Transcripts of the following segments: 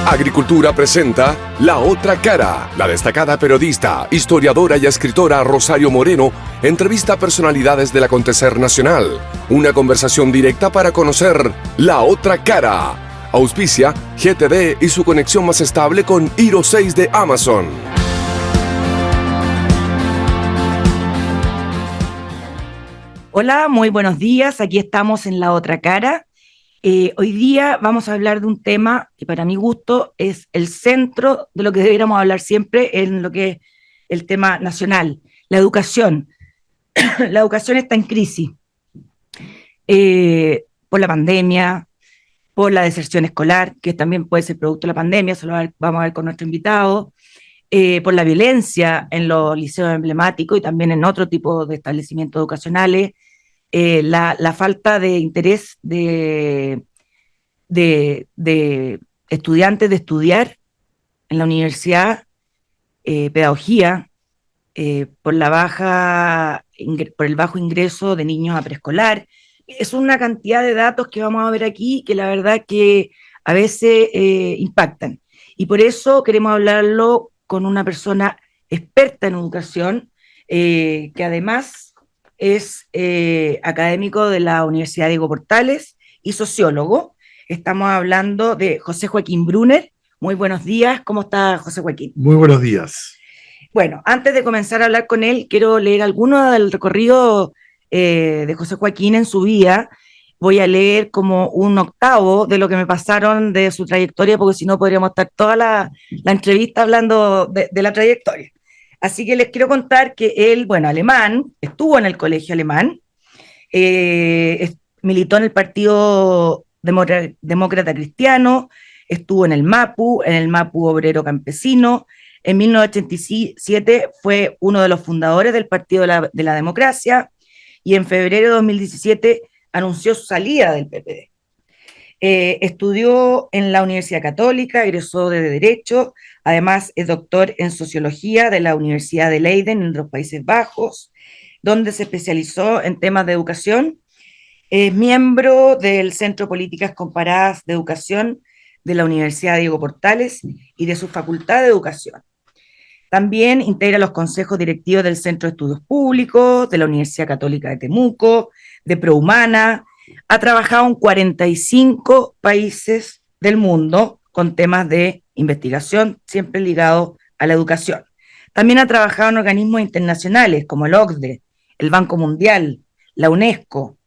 Agricultura presenta La Otra Cara. La destacada periodista, historiadora y escritora Rosario Moreno entrevista a personalidades del acontecer nacional. Una conversación directa para conocer La Otra Cara. Auspicia GTD y su conexión más estable con Hiro 6 de Amazon. Hola, muy buenos días. Aquí estamos en La Otra Cara. Hoy día vamos a hablar de un tema que para mi gusto es el centro de lo que deberíamos hablar siempre en lo que es el tema nacional, la educación. La educación está en crisis por la pandemia, por la deserción escolar, que también puede ser producto de la pandemia, eso lo vamos a ver con nuestro invitado, por la violencia en los liceos emblemáticos y también en otro tipo de establecimientos educacionales, la falta de interés de estudiantes de estudiar en la universidad, pedagogía, por el bajo ingreso de niños a preescolar. Es una cantidad de datos que vamos a ver aquí que la verdad que a veces impactan. Y por eso queremos hablarlo con una persona experta en educación, que además es académico de la Universidad Diego Portales y sociólogo. Estamos hablando de José Joaquín Brunner. Muy buenos días, ¿cómo está José Joaquín? Muy buenos días. Bueno, antes de comenzar a hablar con él, quiero leer alguno del recorrido de José Joaquín en su vida. Voy a leer como un octavo de lo que me pasaron de su trayectoria, porque si no podríamos estar toda la entrevista hablando de la trayectoria. Así que les quiero contar que él, bueno, alemán, estuvo en el colegio alemán, militó en el Partido Demócrata Cristiano, estuvo en el MAPU Obrero Campesino. En 1987 fue uno de los fundadores del Partido de la Democracia y en febrero de 2017 anunció su salida del PPD. Estudió en la Universidad Católica, egresó de Derecho, además es doctor en Sociología de la Universidad de Leiden en los Países Bajos, donde se especializó en temas de educación. Es miembro del Centro Políticas Comparadas de Educación de la Universidad Diego Portales y de su Facultad de Educación. También integra los consejos directivos del Centro de Estudios Públicos, de la Universidad Católica de Temuco, de Prohumana. Ha trabajado en 45 países del mundo con temas de investigación, siempre ligados a la educación. También ha trabajado en organismos internacionales como el OCDE, el Banco Mundial, la UNESCO,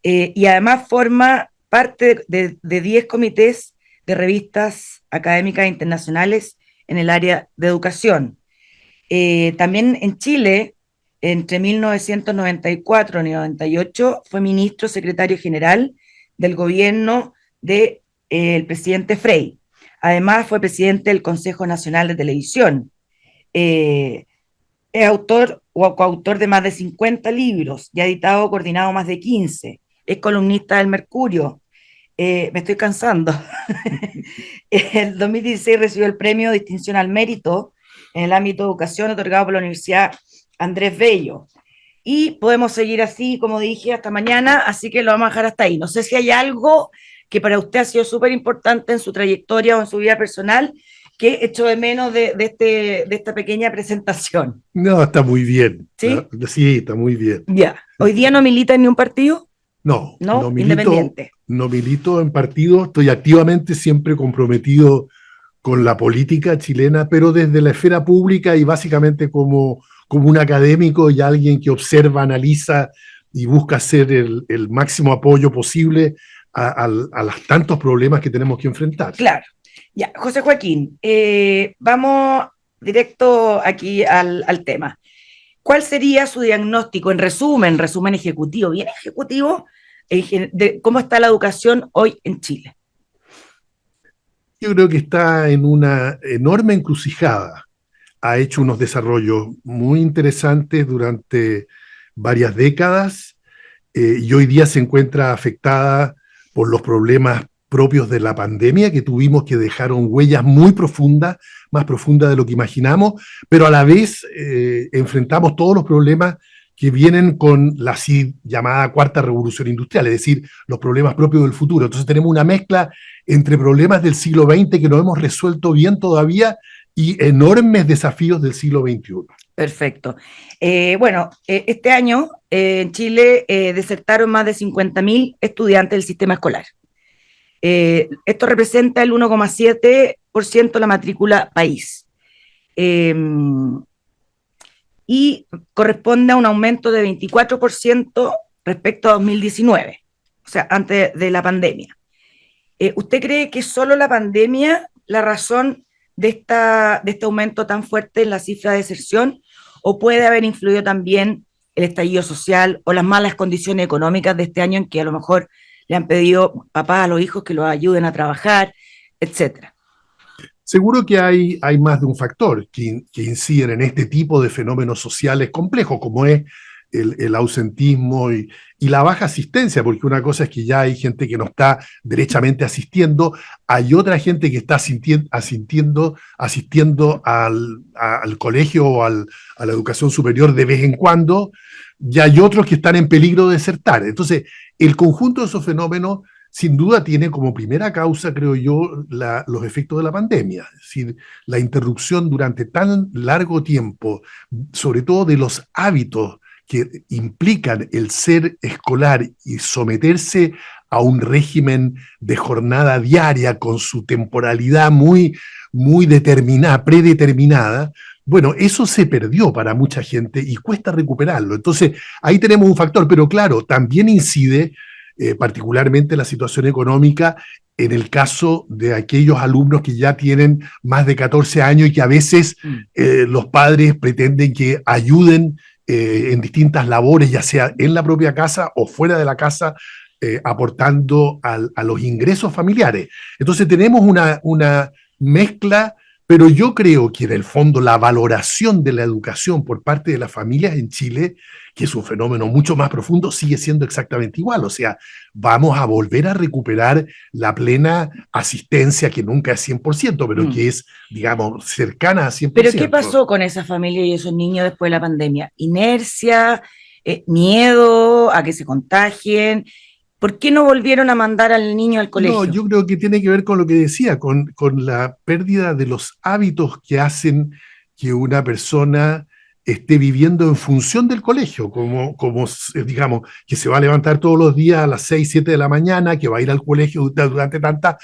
y además forma parte de 10 comités de revistas académicas internacionales en el área de educación. También en Chile, entre 1994 y 98, fue ministro secretario general del gobierno del presidente Frei. Además, fue presidente del Consejo Nacional de Televisión. Es autor o coautor de más de 50 libros y ha editado o coordinado más de 15. Es columnista del Mercurio. Me estoy cansando. En el 2016 recibió el premio Distinción al Mérito en el ámbito de educación otorgado por la Universidad Andrés Bello. Y podemos seguir así, como dije, hasta mañana, así que lo vamos a dejar hasta ahí. No sé si hay algo que para usted ha sido súper importante en su trayectoria o en su vida personal que echo de menos de esta pequeña presentación. No, está muy bien. ¿Sí? Sí, está muy bien. Ya. ¿Hoy día no milita en ni un partido? No, ¿No? Independiente. No milito en partido, estoy activamente siempre comprometido con la política chilena, pero desde la esfera pública y básicamente como un académico y alguien que observa, analiza y busca hacer el máximo apoyo posible a los tantos problemas que tenemos que enfrentar. Claro. Ya, José Joaquín, vamos directo aquí al tema. ¿Cuál sería su diagnóstico, en resumen ejecutivo, bien ejecutivo, de cómo está la educación hoy en Chile? Yo creo que está en una enorme encrucijada. Ha hecho unos desarrollos muy interesantes durante varias décadas y hoy día se encuentra afectada por los problemas propios de la pandemia que tuvimos, que dejaron huellas muy profundas, más profundas de lo que imaginamos, pero a la vez enfrentamos todos los problemas que vienen con la así llamada cuarta revolución industrial, es decir, los problemas propios del futuro. Entonces tenemos una mezcla entre problemas del siglo XX que no hemos resuelto bien todavía y enormes desafíos del siglo XXI. Perfecto. Este año en Chile desertaron más de 50.000 estudiantes del sistema escolar. Esto representa el 1,7% de la matrícula país. Y corresponde a un aumento de 24% respecto a 2019, o sea, antes de la pandemia. ¿Usted cree que solo la pandemia la razón de este aumento tan fuerte en la cifra de deserción, o puede haber influido también el estallido social o las malas condiciones económicas de este año en que a lo mejor le han pedido papás a los hijos que los ayuden a trabajar, etcétera? Seguro que hay más de un factor que inciden en este tipo de fenómenos sociales complejos, como es el ausentismo y la baja asistencia, porque una cosa es que ya hay gente que no está derechamente asistiendo, hay otra gente que está asistiendo al colegio o a la educación superior de vez en cuando, y hay otros que están en peligro de desertar. Entonces, el conjunto de esos fenómenos sin duda tiene como primera causa, creo yo, los efectos de la pandemia. Es decir, la interrupción durante tan largo tiempo, sobre todo de los hábitos que implican el ser escolar y someterse a un régimen de jornada diaria con su temporalidad muy determinada, predeterminada. Bueno, eso se perdió para mucha gente y cuesta recuperarlo. Entonces, ahí tenemos un factor, pero claro, también incide particularmente la situación económica en el caso de aquellos alumnos que ya tienen más de 14 años y que a veces los padres pretenden que ayuden en distintas labores, ya sea en la propia casa o fuera de la casa, aportando a los ingresos familiares. Entonces tenemos una mezcla, pero yo creo que en el fondo la valoración de la educación por parte de las familias en Chile, que es un fenómeno mucho más profundo, sigue siendo exactamente igual. O sea, vamos a volver a recuperar la plena asistencia, que nunca es 100%, pero que es, digamos, cercana a 100%. ¿Pero qué pasó con esa familia y esos niños después de la pandemia? ¿Inercia? ¿Miedo a que se contagien? ¿Por qué no volvieron a mandar al niño al colegio? No, yo creo que tiene que ver con lo que decía, con la pérdida de los hábitos que hacen que una persona esté viviendo en función del colegio, como digamos, que se va a levantar todos los días a las 6, 7 de la mañana, que va a ir al colegio durante tantas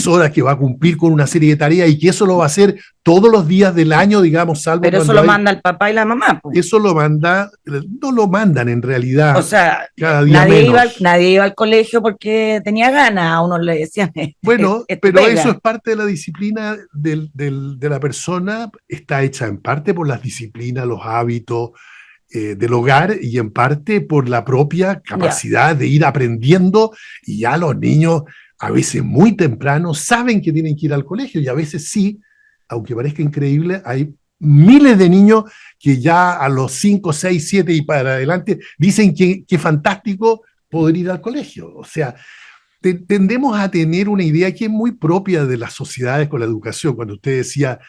horas, que va a cumplir con una serie de tareas y que eso lo va a hacer todos los días del año, digamos, salvo pero eso lo manda el papá y la mamá, pues. Eso lo manda, no lo mandan en realidad. O sea, cada día nadie iba al colegio porque tenía ganas, a uno le decían. Bueno, pero eso es parte de la disciplina de la persona, está hecha en parte por las disciplinas, los hábitos del hogar y en parte por la propia capacidad de ir aprendiendo, y ya los niños a veces muy temprano saben que tienen que ir al colegio y a veces sí, aunque parezca increíble, hay miles de niños que ya a los 5, 6, 7 y para adelante dicen que fantástico poder ir al colegio. O sea, tendemos a tener una idea que es muy propia de las sociedades con la educación. Cuando usted decía,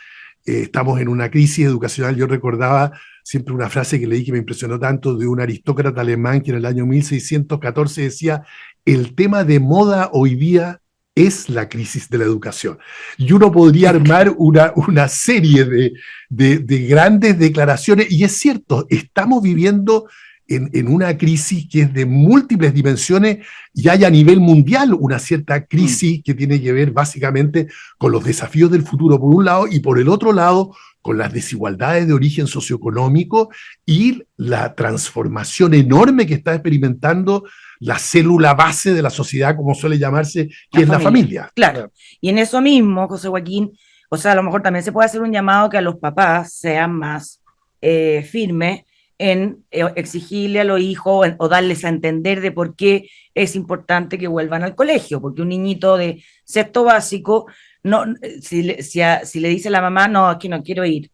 estamos en una crisis educacional, yo recordaba siempre una frase que leí que me impresionó tanto de un aristócrata alemán que en el año 1614 decía, el tema de moda hoy día es la crisis de la educación. Y uno podría armar una serie de grandes declaraciones, y es cierto, estamos viviendo en una crisis que es de múltiples dimensiones, y hay a nivel mundial una cierta crisis que tiene que ver básicamente con los desafíos del futuro por un lado, y por el otro lado con las desigualdades de origen socioeconómico y la transformación enorme que está experimentando la célula base de la sociedad, como suele llamarse, que es la familia. Claro, y en eso mismo, José Joaquín, o sea, a lo mejor también se puede hacer un llamado que a los papás sean más firmes en exigirle a los hijos o darles a entender de por qué es importante que vuelvan al colegio, porque un niñito de sexto básico, no, si le dice a la mamá, no, aquí no quiero ir,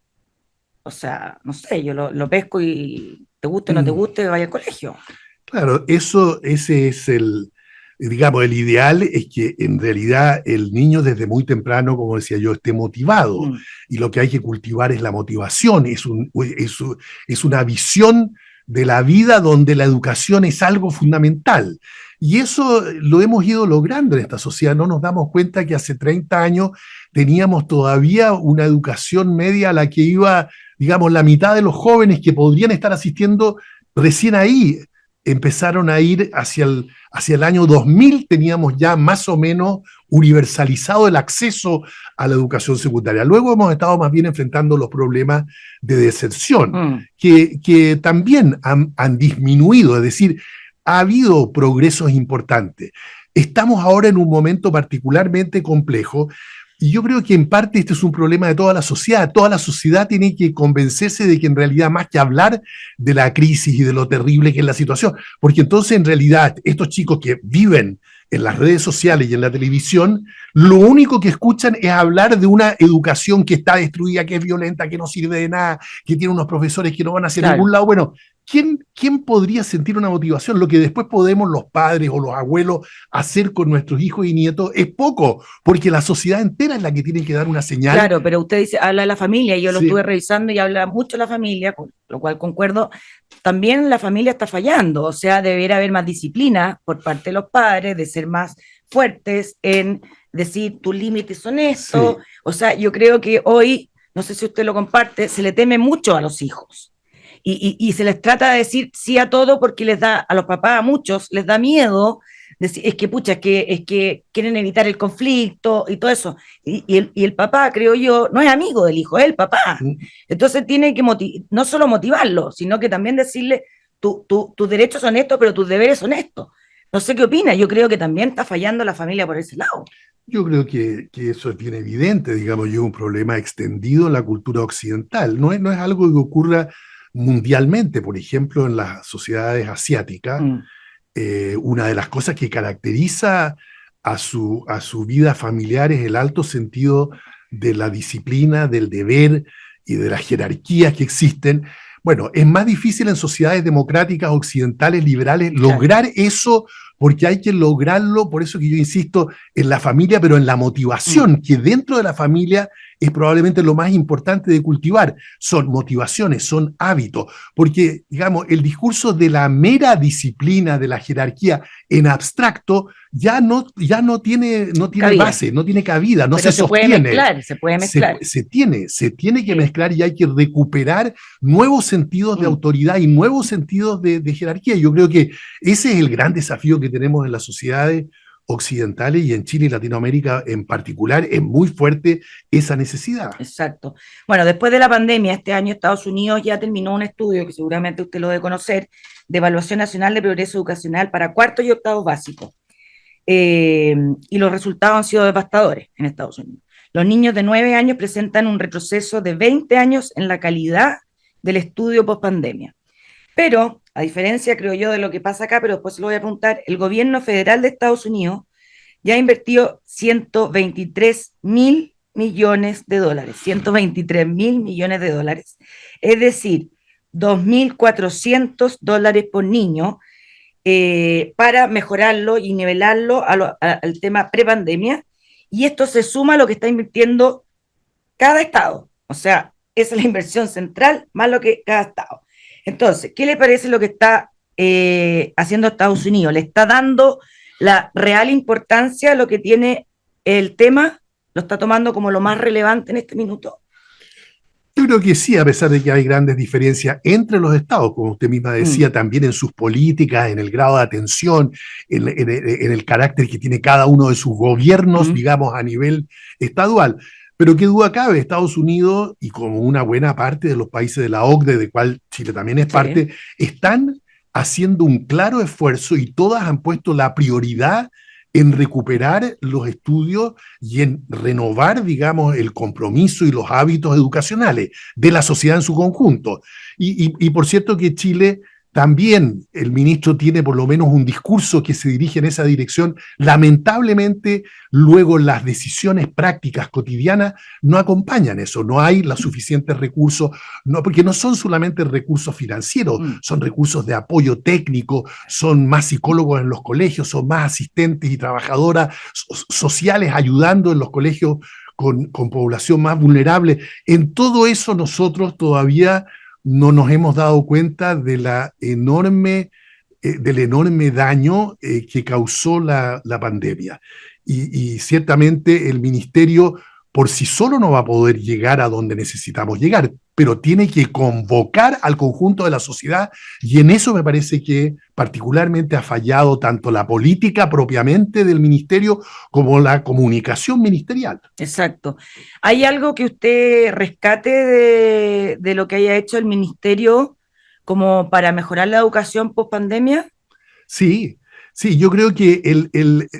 o sea, no sé, yo lo pesco y te guste o no te guste, vaya al colegio. Claro, ese es digamos, el ideal es que en realidad el niño desde muy temprano, como decía yo, esté motivado, y lo que hay que cultivar es la motivación, es una visión de la vida donde la educación es algo fundamental. Y eso lo hemos ido logrando en esta sociedad. No nos damos cuenta que hace 30 años teníamos todavía una educación media a la que iba, digamos, la mitad de los jóvenes que podrían estar asistiendo recién ahí. Empezaron a ir hacia el año 2000, teníamos ya más o menos universalizado el acceso a la educación secundaria. Luego hemos estado más bien enfrentando los problemas de deserción, que también han disminuido, es decir, ha habido progresos importantes. Estamos ahora en un momento particularmente complejo y yo creo que en parte este es un problema de toda la sociedad. Toda la sociedad tiene que convencerse de que en realidad más que hablar de la crisis y de lo terrible que es la situación, porque entonces en realidad estos chicos que viven en las redes sociales y en la televisión, lo único que escuchan es hablar de una educación que está destruida, que es violenta, que no sirve de nada, que tiene unos profesores que no van hacia ningún lado. Bueno, ¿quién podría sentir una motivación? Lo que después podemos los padres o los abuelos hacer con nuestros hijos y nietos es poco, porque la sociedad entera es la que tiene que dar una señal. Claro, pero usted dice, habla de la familia, y yo lo estuve revisando y habla mucho de la familia, con lo cual concuerdo. También la familia está fallando, o sea, debería haber más disciplina por parte de los padres, de ser más fuertes en decir tus límites son estos. Sí. O sea, yo creo que hoy, no sé si usted lo comparte, se le teme mucho a los hijos. Y se les trata de decir sí a todo porque les da, a los papás, a muchos, les da miedo. Decir, es que, pucha, es que quieren evitar el conflicto y todo eso. Y el papá, creo yo, no es amigo del hijo, es el papá. Entonces tiene que no solo motivarlo, sino que también decirle, tus derechos son estos, pero tus deberes son estos. No sé qué opina, yo creo que también está fallando la familia por ese lado. Yo creo que eso es bien evidente, digamos, yo, un problema extendido en la cultura occidental. No es algo que ocurra mundialmente, por ejemplo, en las sociedades asiáticas. Una de las cosas que caracteriza a su vida familiar es el alto sentido de la disciplina, del deber y de las jerarquías que existen. Bueno, es más difícil en sociedades democráticas, occidentales, liberales, lograr eso, porque hay que lograrlo, por eso que yo insisto, en la familia, pero en la motivación, que dentro de la familia es probablemente lo más importante de cultivar. Son motivaciones, son hábitos, porque, digamos, el discurso de la mera disciplina, de la jerarquía en abstracto, ya no tiene base, no tiene cabida, no se sostiene. Se puede mezclar. Se tiene que mezclar, y hay que recuperar nuevos sentidos de autoridad y nuevos sentidos de jerarquía. Yo creo que ese es el gran desafío que tenemos en las sociedades occidentales, y en Chile y Latinoamérica en particular es muy fuerte esa necesidad. Exacto. Bueno, después de la pandemia, este año Estados Unidos ya terminó un estudio, que seguramente usted lo debe conocer, de Evaluación Nacional de Progreso Educacional para cuartos y octavos básicos. Y los resultados han sido devastadores en Estados Unidos. Los niños de 9 años presentan un retroceso de 20 años en la calidad del estudio post-pandemia. Pero, a diferencia, creo yo, de lo que pasa acá, pero después se lo voy a preguntar, el gobierno federal de Estados Unidos ya ha invertido 123.000 millones de dólares, 123.000 millones de dólares, es decir, $2.400 por niño, para mejorarlo y nivelarlo al tema prepandemia, y esto se suma a lo que está invirtiendo cada estado, o sea, esa es la inversión central más lo que cada estado. Entonces, ¿qué le parece lo que está haciendo Estados Unidos? ¿Le está dando la real importancia a lo que tiene el tema? ¿Lo está tomando como lo más relevante en este minuto? Yo creo que sí, a pesar de que hay grandes diferencias entre los estados, como usted misma decía, también en sus políticas, en el grado de atención, en el carácter que tiene cada uno de sus gobiernos, digamos, a nivel estadual. Pero qué duda cabe, Estados Unidos, y como una buena parte de los países de la OCDE, de cual Chile también es parte, están haciendo un claro esfuerzo, y todas han puesto la prioridad en recuperar los estudios y en renovar, digamos, el compromiso y los hábitos educacionales de la sociedad en su conjunto. Y por cierto que Chile también, el ministro tiene por lo menos un discurso que se dirige en esa dirección. Lamentablemente, luego las decisiones prácticas cotidianas no acompañan eso, no hay los suficientes recursos, porque no son solamente recursos financieros, son recursos de apoyo técnico, son más psicólogos en los colegios, son más asistentes y trabajadoras sociales ayudando en los colegios con población más vulnerable. En todo eso nosotros todavía no nos hemos dado cuenta de del enorme daño que causó la pandemia. Y ciertamente el ministerio por sí solo no va a poder llegar a donde necesitamos llegar, pero tiene que convocar al conjunto de la sociedad, y en eso me parece que particularmente ha fallado tanto la política propiamente del ministerio como la comunicación ministerial. Exacto. ¿Hay algo que usted rescate de lo que haya hecho el ministerio como para mejorar la educación post pandemia? Sí, sí, yo creo que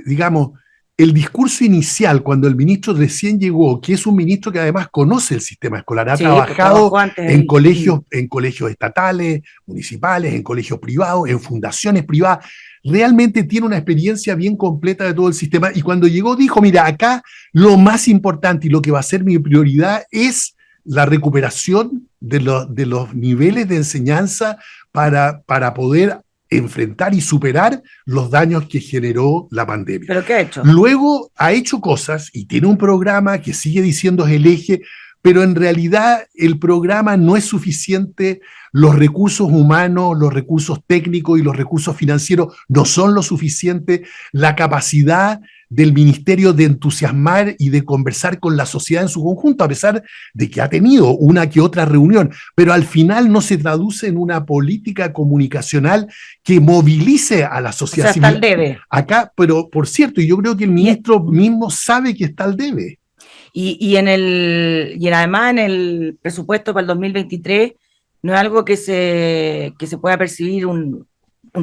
digamos, el discurso inicial, cuando el ministro recién llegó, que es un ministro que además conoce el sistema escolar, ha Sí, pues trabajado trabajó antes en ahí. colegios estatales, municipales, en colegios privados, en fundaciones privadas, realmente tiene una experiencia bien completa de todo el sistema, y cuando llegó dijo, mira, acá lo más importante y lo que va a ser mi prioridad es la recuperación de los niveles de enseñanza para poder enfrentar y superar los daños que generó la pandemia. ¿Pero qué ha hecho? Luego ha hecho cosas y tiene un programa que sigue diciendo es el eje, pero en realidad el programa no es suficiente, los recursos humanos, los recursos técnicos y los recursos financieros no son lo suficiente, la capacidad del ministerio de entusiasmar y de conversar con la sociedad en su conjunto, a pesar de que ha tenido una que otra reunión, pero al final no se traduce en una política comunicacional que movilice a la sociedad civil. Está al debe. Acá, pero por cierto, yo creo que el ministro mismo sabe que está al debe. Y además en el presupuesto para el 2023 no es algo que se pueda percibir un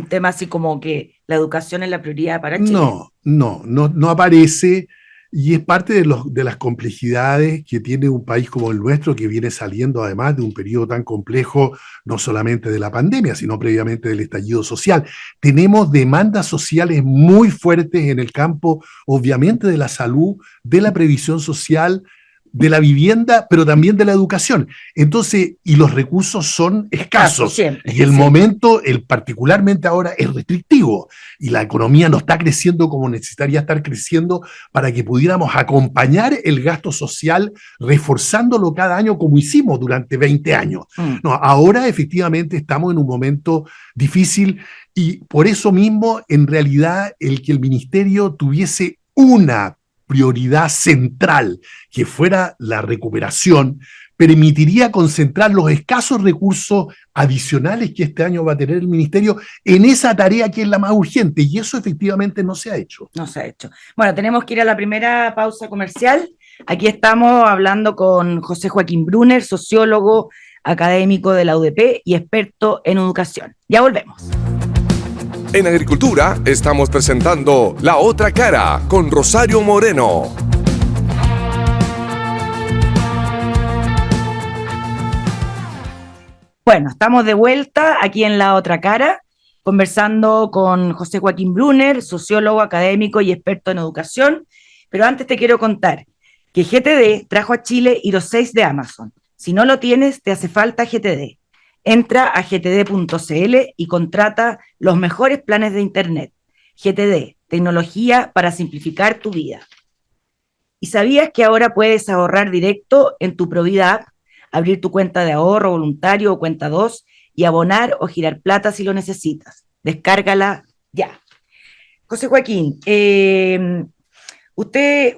tema así como que la educación es la prioridad para Chile. No aparece, y es parte de las complejidades que tiene un país como el nuestro, que viene saliendo además de un periodo tan complejo, no solamente de la pandemia, sino previamente del estallido social. Tenemos demandas sociales muy fuertes en el campo, obviamente, de la salud, de la previsión social, de la vivienda, pero también de la educación. Entonces, y los recursos son escasos. Siempre, y el momento, particularmente ahora, es restrictivo. Y la economía no está creciendo como necesitaría estar creciendo para que pudiéramos acompañar el gasto social, reforzándolo cada año como hicimos durante 20 años. No, ahora efectivamente estamos en un momento difícil, y por eso mismo, en realidad, el que el ministerio tuviese una prioridad central, que fuera la recuperación, permitiría concentrar los escasos recursos adicionales que este año va a tener el ministerio en esa tarea que es la más urgente, y eso efectivamente no se ha hecho. No se ha hecho. Bueno, tenemos que ir a la primera pausa comercial. Aquí estamos hablando con José Joaquín Brunner, sociólogo, académico de la UDP y experto en educación. Ya volvemos. En Agricultura estamos presentando La Otra Cara con Rosario Moreno. Bueno, estamos de vuelta aquí en La Otra Cara, conversando con José Joaquín Brunner, sociólogo, académico y experto en educación. Pero antes te quiero contar que GTD trajo a Chile Hilo 6 de Amazon. Si no lo tienes, te hace falta GTD. Entra a gtd.cl y contrata los mejores planes de internet. GTD, tecnología para simplificar tu vida. ¿Y sabías que ahora puedes ahorrar directo en tu Provida App, abrir tu cuenta de ahorro voluntario o cuenta 2 y abonar o girar plata si lo necesitas? Descárgala ya. José Joaquín, usted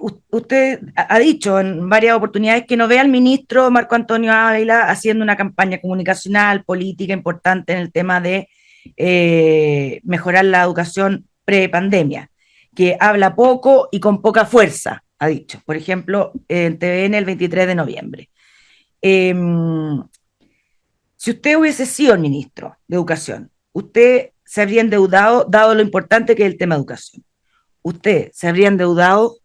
ha dicho en varias oportunidades que no ve al ministro Marco Antonio Ávila haciendo una campaña comunicacional, política importante en el tema de mejorar la educación pre-pandemia, que habla poco y con poca fuerza, ha dicho. Por ejemplo, en TVN el 23 de noviembre. Si usted hubiese sido el ministro de Educación, usted se habría endeudado, dado lo importante que es el tema de educación. ¿Usted se habría endeudado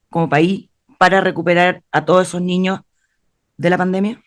como país para recuperar a todos esos niños de la pandemia?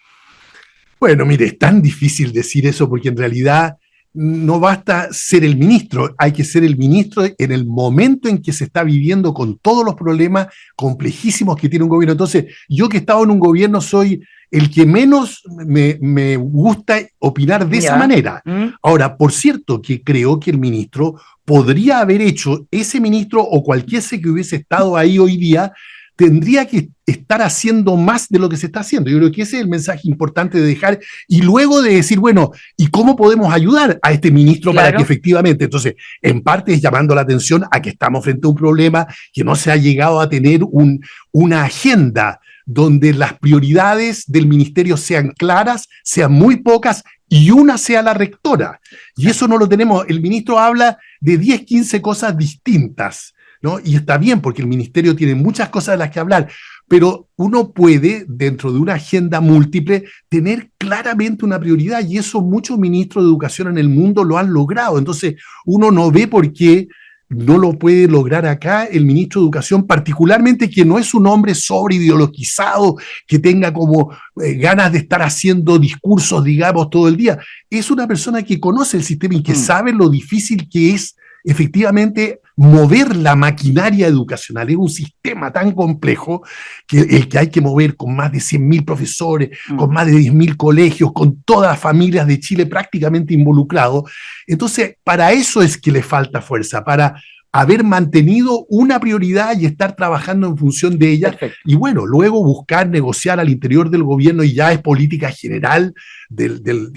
Bueno, mire, es tan difícil decir eso, porque en realidad no basta ser el ministro, hay que ser el ministro en el momento en que se está viviendo con todos los problemas complejísimos que tiene un gobierno. Entonces, yo que he estado en un gobierno soy el que menos me gusta opinar de esa manera. Ahora, por cierto, que creo que el ministro podría haber hecho, ese ministro o cualquiera que hubiese estado ahí hoy día, tendría que estar haciendo más de lo que se está haciendo. Yo creo que ese es el mensaje importante de dejar, y luego de decir, bueno, ¿y cómo podemos ayudar a este ministro para que efectivamente? Entonces, en parte es llamando la atención a que estamos frente a un problema que no se ha llegado a tener una agenda donde las prioridades del ministerio sean claras, sean muy pocas, y una sea la rectora. Y eso no lo tenemos. El ministro habla de 10, 15 cosas distintas, ¿no? Y está bien, porque el ministerio tiene muchas cosas de las que hablar, pero uno puede, dentro de una agenda múltiple, tener claramente una prioridad, y eso muchos ministros de educación en el mundo lo han logrado. Entonces, uno no ve por qué no lo puede lograr acá el ministro de Educación, particularmente que no es un hombre sobreideologizado, que tenga como ganas de estar haciendo discursos, digamos, todo el día. Es una persona que conoce el sistema y que sabe lo difícil que es efectivamente mover la maquinaria educacional. Es un sistema tan complejo que el que hay que mover con más de 100.000 profesores, con más de 10.000 colegios, con todas las familias de Chile prácticamente involucrados. Entonces, para eso es que le falta fuerza, para haber mantenido una prioridad y estar trabajando en función de ella. Perfecto. Y bueno, luego buscar negociar al interior del gobierno, y ya es política general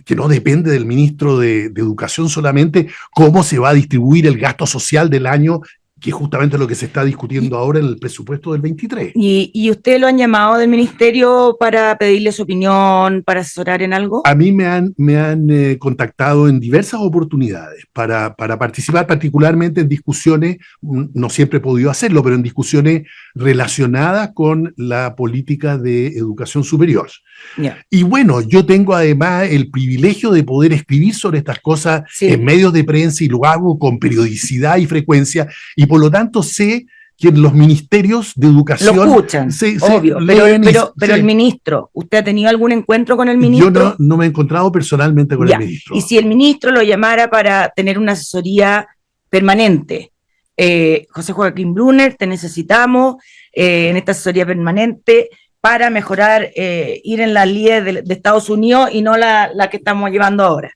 que no depende del ministro de Educación solamente, cómo se va a distribuir el gasto social del año, que es justamente lo que se está discutiendo ahora en el presupuesto del 23. ¿Y usted lo han llamado del ministerio para pedirle su opinión, para asesorar en algo? A mí me han contactado en diversas oportunidades para participar, particularmente en discusiones, no siempre he podido hacerlo, pero en discusiones relacionadas con la política de educación superior. Yeah. Y bueno, yo tengo además el privilegio de poder escribir sobre estas cosas en medios de prensa, y lo hago con periodicidad y frecuencia, y por lo tanto sé que los ministerios de educación lo escuchan, obvio, pero el ministro, ¿usted ha tenido algún encuentro con el ministro? Yo no me he encontrado personalmente con el ministro. Y si el ministro lo llamara para tener una asesoría permanente, José Joaquín Brunner, te necesitamos en esta asesoría permanente para mejorar, ir en la línea de Estados Unidos y no la que estamos llevando ahora.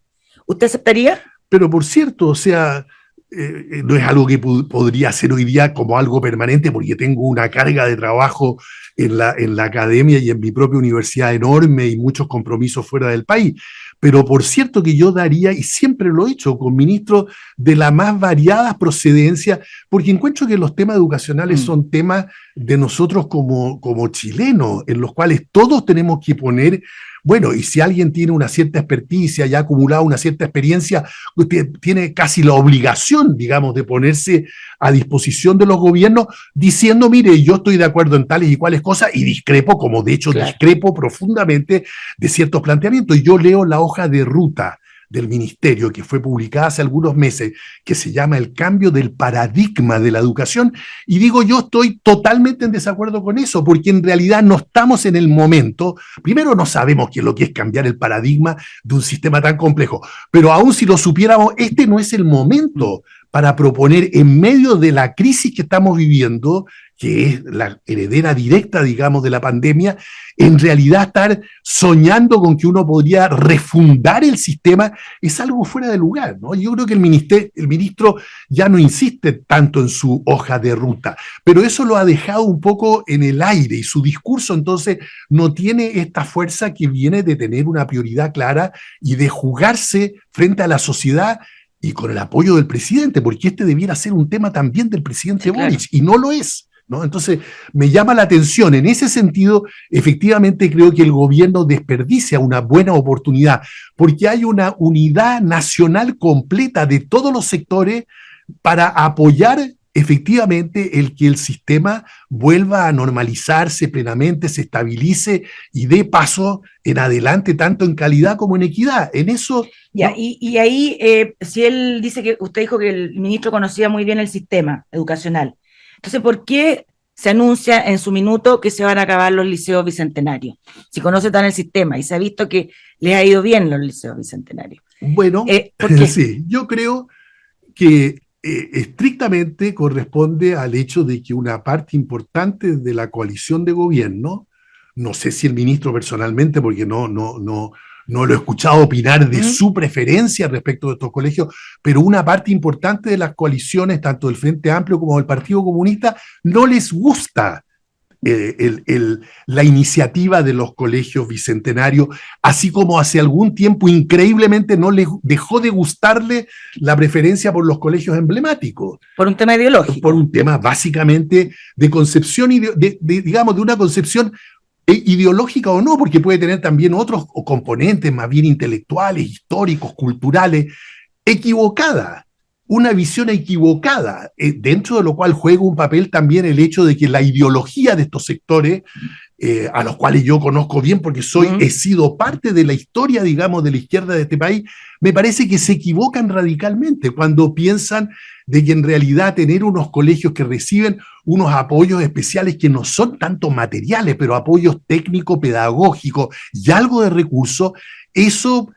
¿Usted aceptaría? Pero por cierto, o sea, no es algo que podría hacer hoy día como algo permanente, porque tengo una carga de trabajo en la academia y en mi propia universidad enorme, y muchos compromisos fuera del país. Pero por cierto que yo daría, y siempre lo he hecho, con ministros de las más variadas procedencias, porque encuentro que los temas educacionales son temas de nosotros como chilenos, en los cuales todos tenemos que poner. Bueno, y si alguien tiene una cierta experticia y ha acumulado una cierta experiencia, usted tiene casi la obligación, digamos, de ponerse a disposición de los gobiernos diciendo, mire, yo estoy de acuerdo en tales y cuales cosas, y discrepo, como de hecho discrepo profundamente de ciertos planteamientos. Yo leo la hoja de ruta del ministerio, que fue publicada hace algunos meses, que se llama El cambio del paradigma de la educación, y digo, yo estoy totalmente en desacuerdo con eso, porque en realidad no estamos en el momento. Primero, no sabemos qué es lo que es cambiar el paradigma de un sistema tan complejo, pero aún si lo supiéramos, este no es el momento para proponer, en medio de la crisis que estamos viviendo, que es la heredera directa, digamos, de la pandemia, en realidad estar soñando con que uno podría refundar el sistema es algo fuera de lugar, ¿no? Yo creo que el ministro ya no insiste tanto en su hoja de ruta, pero eso lo ha dejado un poco en el aire, y su discurso entonces no tiene esta fuerza que viene de tener una prioridad clara y de jugarse frente a la sociedad y con el apoyo del presidente, porque este debiera ser un tema también del presidente Boric, y no lo es, ¿no? Entonces, me llama la atención. En ese sentido, efectivamente creo que el gobierno desperdicia una buena oportunidad, porque hay una unidad nacional completa de todos los sectores para apoyar efectivamente el que el sistema vuelva a normalizarse plenamente, se estabilice y dé paso en adelante, tanto en calidad como en equidad. En eso... Ya, ¿no? Y ahí, si él dice que usted dijo que el ministro conocía muy bien el sistema educacional, entonces, ¿por qué se anuncia en su minuto que se van a acabar los liceos bicentenarios? Si conoce tan el sistema y se ha visto que les ha ido bien los liceos bicentenarios. Bueno, sí, yo creo que estrictamente corresponde al hecho de que una parte importante de la coalición de gobierno, no sé si el ministro personalmente, porque no lo he escuchado opinar de su preferencia respecto de estos colegios, pero una parte importante de las coaliciones, tanto del Frente Amplio como del Partido Comunista, no les gusta la iniciativa de los colegios bicentenarios, así como hace algún tiempo increíblemente no le dejó de gustarle la preferencia por los colegios emblemáticos. Por un tema ideológico. Por un tema básicamente de concepción, digamos, de una concepción ideológica o no, porque puede tener también otros componentes más bien intelectuales, históricos, culturales, equivocada. Una visión equivocada, dentro de lo cual juega un papel también el hecho de que la ideología de estos sectores, a los cuales yo conozco bien porque he sido parte de la historia, digamos, de la izquierda de este país, me parece que se equivocan radicalmente cuando piensan de que en realidad tener unos colegios que reciben unos apoyos especiales que no son tanto materiales, pero apoyos técnico-pedagógicos y algo de recursos, eso,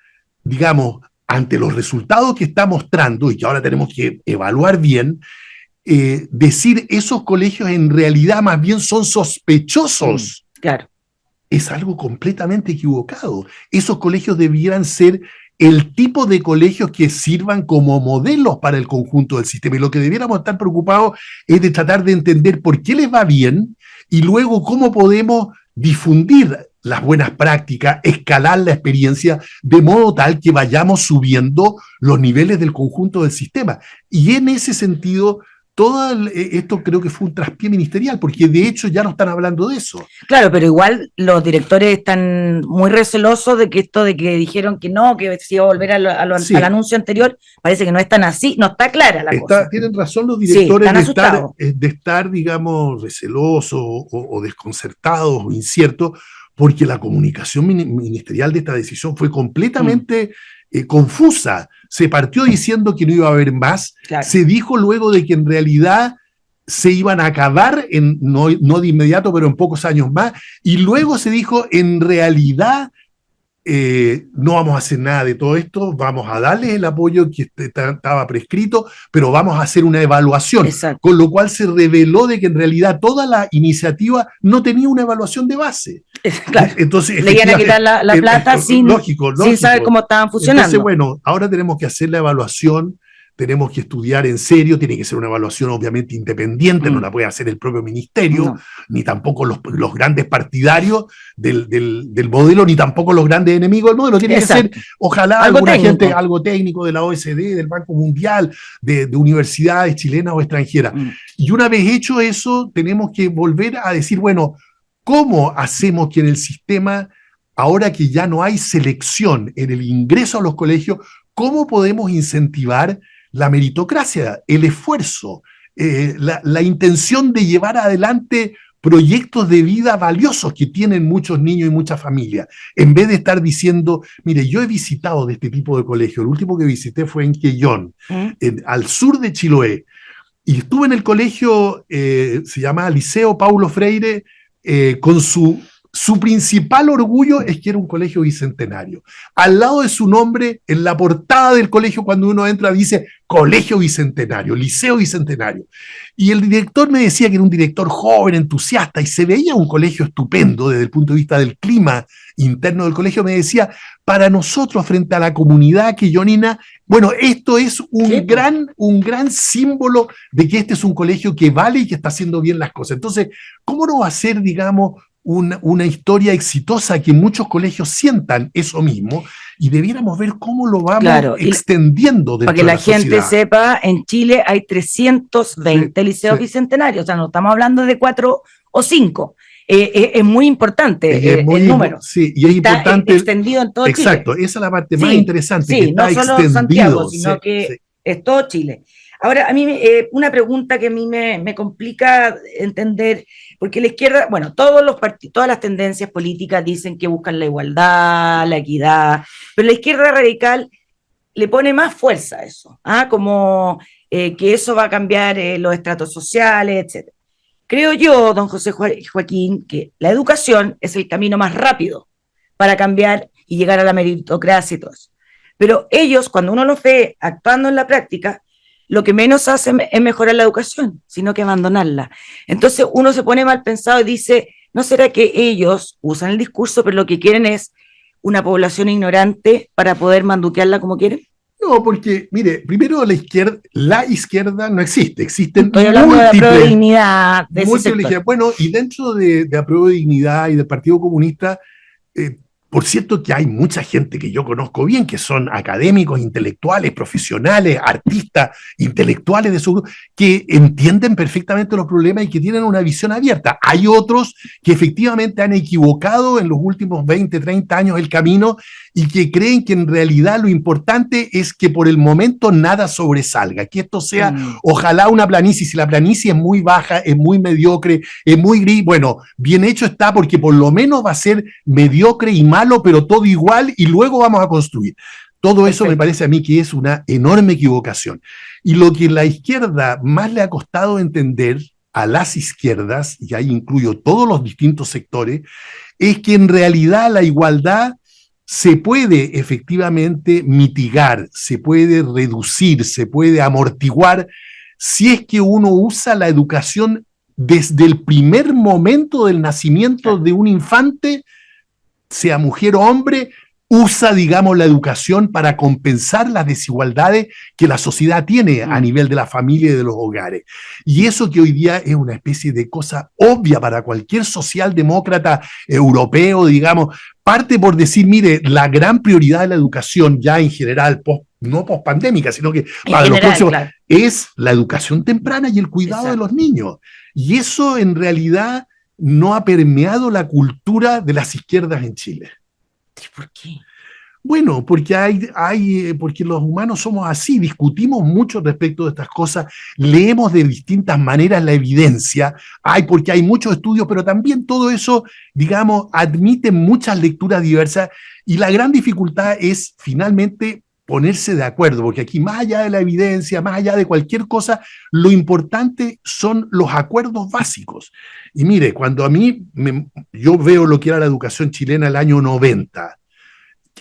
digamos, ante los resultados que está mostrando y que ahora tenemos que evaluar bien, decir esos colegios en realidad más bien son sospechosos. Claro. Es algo completamente equivocado. Esos colegios debieran ser el tipo de colegios que sirvan como modelos para el conjunto del sistema. Y lo que debiéramos estar preocupados es de tratar de entender por qué les va bien y luego cómo podemos difundir las buenas prácticas, escalar la experiencia, de modo tal que vayamos subiendo los niveles del conjunto del sistema. Y en ese sentido, todo esto creo que fue un traspié ministerial, porque de hecho ya no están hablando de eso. Claro, pero igual los directores están muy recelosos de que esto de que dijeron que no, que se iba a volver al anuncio anterior, parece que no es tan así, no está clara la cosa. Tienen razón los directores de estar, digamos, recelosos o desconcertados o inciertos, porque la comunicación ministerial de esta decisión fue completamente confusa. Se partió diciendo que no iba a haber más, claro. Se dijo luego de que en realidad se iban a acabar, no de inmediato, pero en pocos años más, y luego se dijo, en realidad no vamos a hacer nada de todo esto, vamos a darles el apoyo que estaba prescrito, pero vamos a hacer una evaluación. Exacto. Con lo cual se reveló de que en realidad toda la iniciativa no tenía una evaluación de base. Claro. Entonces, le iban a quitar la plata sin saber cómo estaban funcionando. Entonces, bueno, ahora tenemos que hacer la evaluación, tenemos que estudiar en serio, tiene que ser una evaluación obviamente independiente, no la puede hacer el propio ministerio, ni tampoco los grandes partidarios del modelo, ni tampoco los grandes enemigos del modelo, tiene que ser, ojalá, algo técnico de la OSD, del Banco Mundial, de universidades chilenas o extranjeras. Y una vez hecho eso, tenemos que volver a decir, bueno, ¿cómo hacemos que en el sistema, ahora que ya no hay selección en el ingreso a los colegios, cómo podemos incentivar la meritocracia, el esfuerzo, la intención de llevar adelante proyectos de vida valiosos que tienen muchos niños y muchas familias, en vez de estar diciendo, mire, yo he visitado de este tipo de colegio, el último que visité fue en Quellón, al sur de Chiloé, y estuve en el colegio, se llama Liceo Paulo Freire, con su principal orgullo es que era un colegio bicentenario. Al lado de su nombre, en la portada del colegio, cuando uno entra, dice Colegio Bicentenario, Liceo Bicentenario. Y el director me decía que era un director joven, entusiasta, y se veía un colegio estupendo desde el punto de vista del clima interno del colegio. Me decía, para nosotros, frente a la comunidad quellonina, bueno, esto es un gran símbolo de que este es un colegio que vale y que está haciendo bien las cosas. Entonces, ¿cómo no va a ser, digamos, una historia exitosa que muchos colegios sientan eso mismo? Y debiéramos ver cómo lo vamos extendiendo dentro de la sociedad. Para que la gente sepa, en Chile hay 320 liceos bicentenarios, o sea, no estamos hablando de 4 o 5. Es muy importante el número. Sí, y es importante. Extendido en todo Chile. Exacto, esa es la parte más interesante. Sí, que está no solo extendido, Santiago, sino que es todo Chile. Ahora, a mí una pregunta que a mí me complica entender, porque la izquierda, bueno, todas las tendencias políticas dicen que buscan la igualdad, la equidad, pero la izquierda radical le pone más fuerza a eso, como que eso va a cambiar los estratos sociales, etc. Creo yo, don José Joaquín, que la educación es el camino más rápido para cambiar y llegar a la meritocracia y todo eso. Pero ellos, cuando uno los ve actuando en la práctica, lo que menos hacen es mejorar la educación, sino que abandonarla. Entonces uno se pone mal pensado y dice, ¿no será que ellos usan el discurso, pero lo que quieren es una población ignorante para poder manduquearla como quieren? No, porque, mire, primero la izquierda no existe, existen Estoy hablando de la múltiples, prodignidad de ese múltiples sector. izquierdas. Bueno, y dentro de Apruebo Dignidad y del Partido Comunista, eh, por cierto que hay mucha gente que yo conozco bien, que son académicos, intelectuales, profesionales, artistas, intelectuales de su grupo, que entienden perfectamente los problemas y que tienen una visión abierta. Hay otros que efectivamente han equivocado en los últimos 20, 30 años el camino y que creen que en realidad lo importante es que por el momento nada sobresalga, que esto sea ojalá una planicie. Si la planicie es muy baja, es muy mediocre, es muy gris, bueno, bien hecho está porque por lo menos va a ser mediocre y malo, pero todo igual y luego vamos a construir. Todo eso me parece a mí que es una enorme equivocación. Y lo que la izquierda más le ha costado entender a las izquierdas, y ahí incluyo todos los distintos sectores, es que en realidad la igualdad se puede efectivamente mitigar, se puede reducir, se puede amortiguar si es que uno usa la educación desde el primer momento del nacimiento de un infante, sea mujer o hombre, usa, digamos, la educación para compensar las desigualdades que la sociedad tiene a nivel de la familia y de los hogares. Y eso que hoy día es una especie de cosa obvia para cualquier socialdemócrata europeo, digamos, parte por decir, mire, la gran prioridad de la educación ya en general, no post-pandémica, sino que para los próximos, claro, es la educación temprana y el cuidado de los niños. Y eso en realidad no ha permeado la cultura de las izquierdas en Chile. ¿Por qué? Bueno, porque los humanos somos así, discutimos mucho respecto de estas cosas, leemos de distintas maneras la evidencia, porque hay muchos estudios, pero también todo eso, digamos, admite muchas lecturas diversas y la gran dificultad es finalmente ponerse de acuerdo, porque aquí más allá de la evidencia, más allá de cualquier cosa, lo importante son los acuerdos básicos. Y mire, cuando yo veo lo que era la educación chilena el año 90,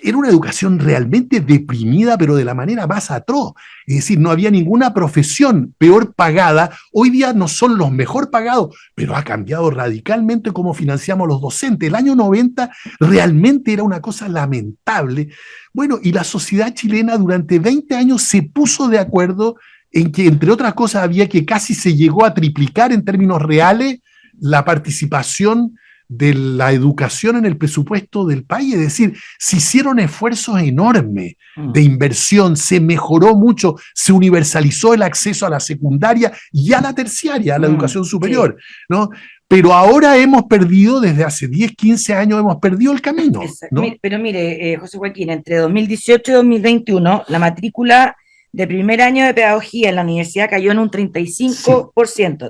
era una educación realmente deprimida, pero de la manera más atroz. Es decir, no había ninguna profesión peor pagada. Hoy día no son los mejor pagados, pero ha cambiado radicalmente cómo financiamos los docentes. El año 90 realmente era una cosa lamentable. Bueno, y la sociedad chilena durante 20 años se puso de acuerdo en que, entre otras cosas, había que casi se llegó a triplicar en términos reales la participación de la educación en el presupuesto del país, es decir, se hicieron esfuerzos enormes de inversión, se mejoró mucho, se universalizó el acceso a la secundaria y a la terciaria, a la educación superior, ¿no? Pero ahora hemos perdido, desde hace 10, 15 años, hemos perdido el camino, ¿no? Pero mire, José Joaquín, entre 2018 y 2021, la matrícula de primer año de pedagogía en la universidad cayó en un 35%,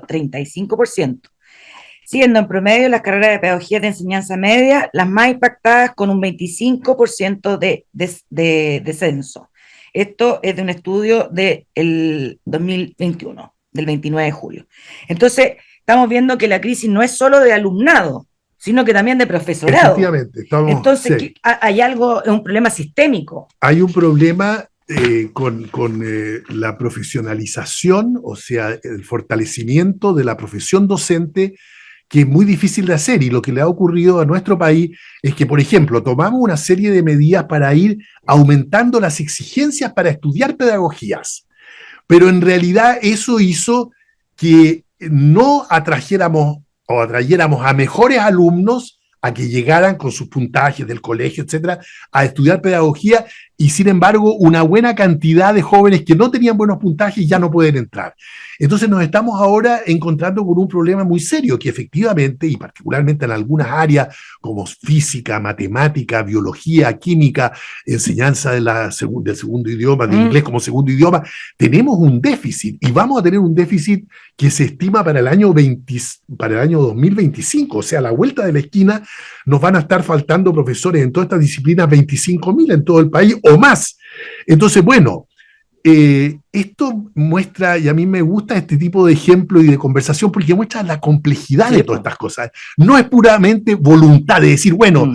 35%. Siendo en promedio las carreras de pedagogía de enseñanza media las más impactadas con un 25% de descenso. Esto es de un estudio del 2021, del 29 de julio. Entonces, estamos viendo que la crisis no es solo de alumnado, sino que también de profesorado. Efectivamente. Entonces, sí, hay un problema sistémico. Hay un problema con la profesionalización, o sea, el fortalecimiento de la profesión docente, que es muy difícil de hacer, y lo que le ha ocurrido a nuestro país es que, por ejemplo, tomamos una serie de medidas para ir aumentando las exigencias para estudiar pedagogías, pero en realidad eso hizo que no atrayéramos a mejores alumnos a que llegaran con sus puntajes del colegio, etcétera, a estudiar pedagogía, y sin embargo una buena cantidad de jóvenes que no tenían buenos puntajes ya no pueden entrar. Entonces nos estamos ahora encontrando con un problema muy serio, que efectivamente, y particularmente en algunas áreas como física, matemática, biología, química, enseñanza del segundo idioma, de inglés como segundo idioma, tenemos un déficit, y vamos a tener un déficit que se estima para el año 2025, o sea, a la vuelta de la esquina nos van a estar faltando profesores en todas estas disciplinas 25.000 en todo el país o más. Entonces, bueno, esto muestra, y a mí me gusta este tipo de ejemplo y de conversación, porque muestra la complejidad de todas estas cosas. No es puramente voluntad de decir, bueno,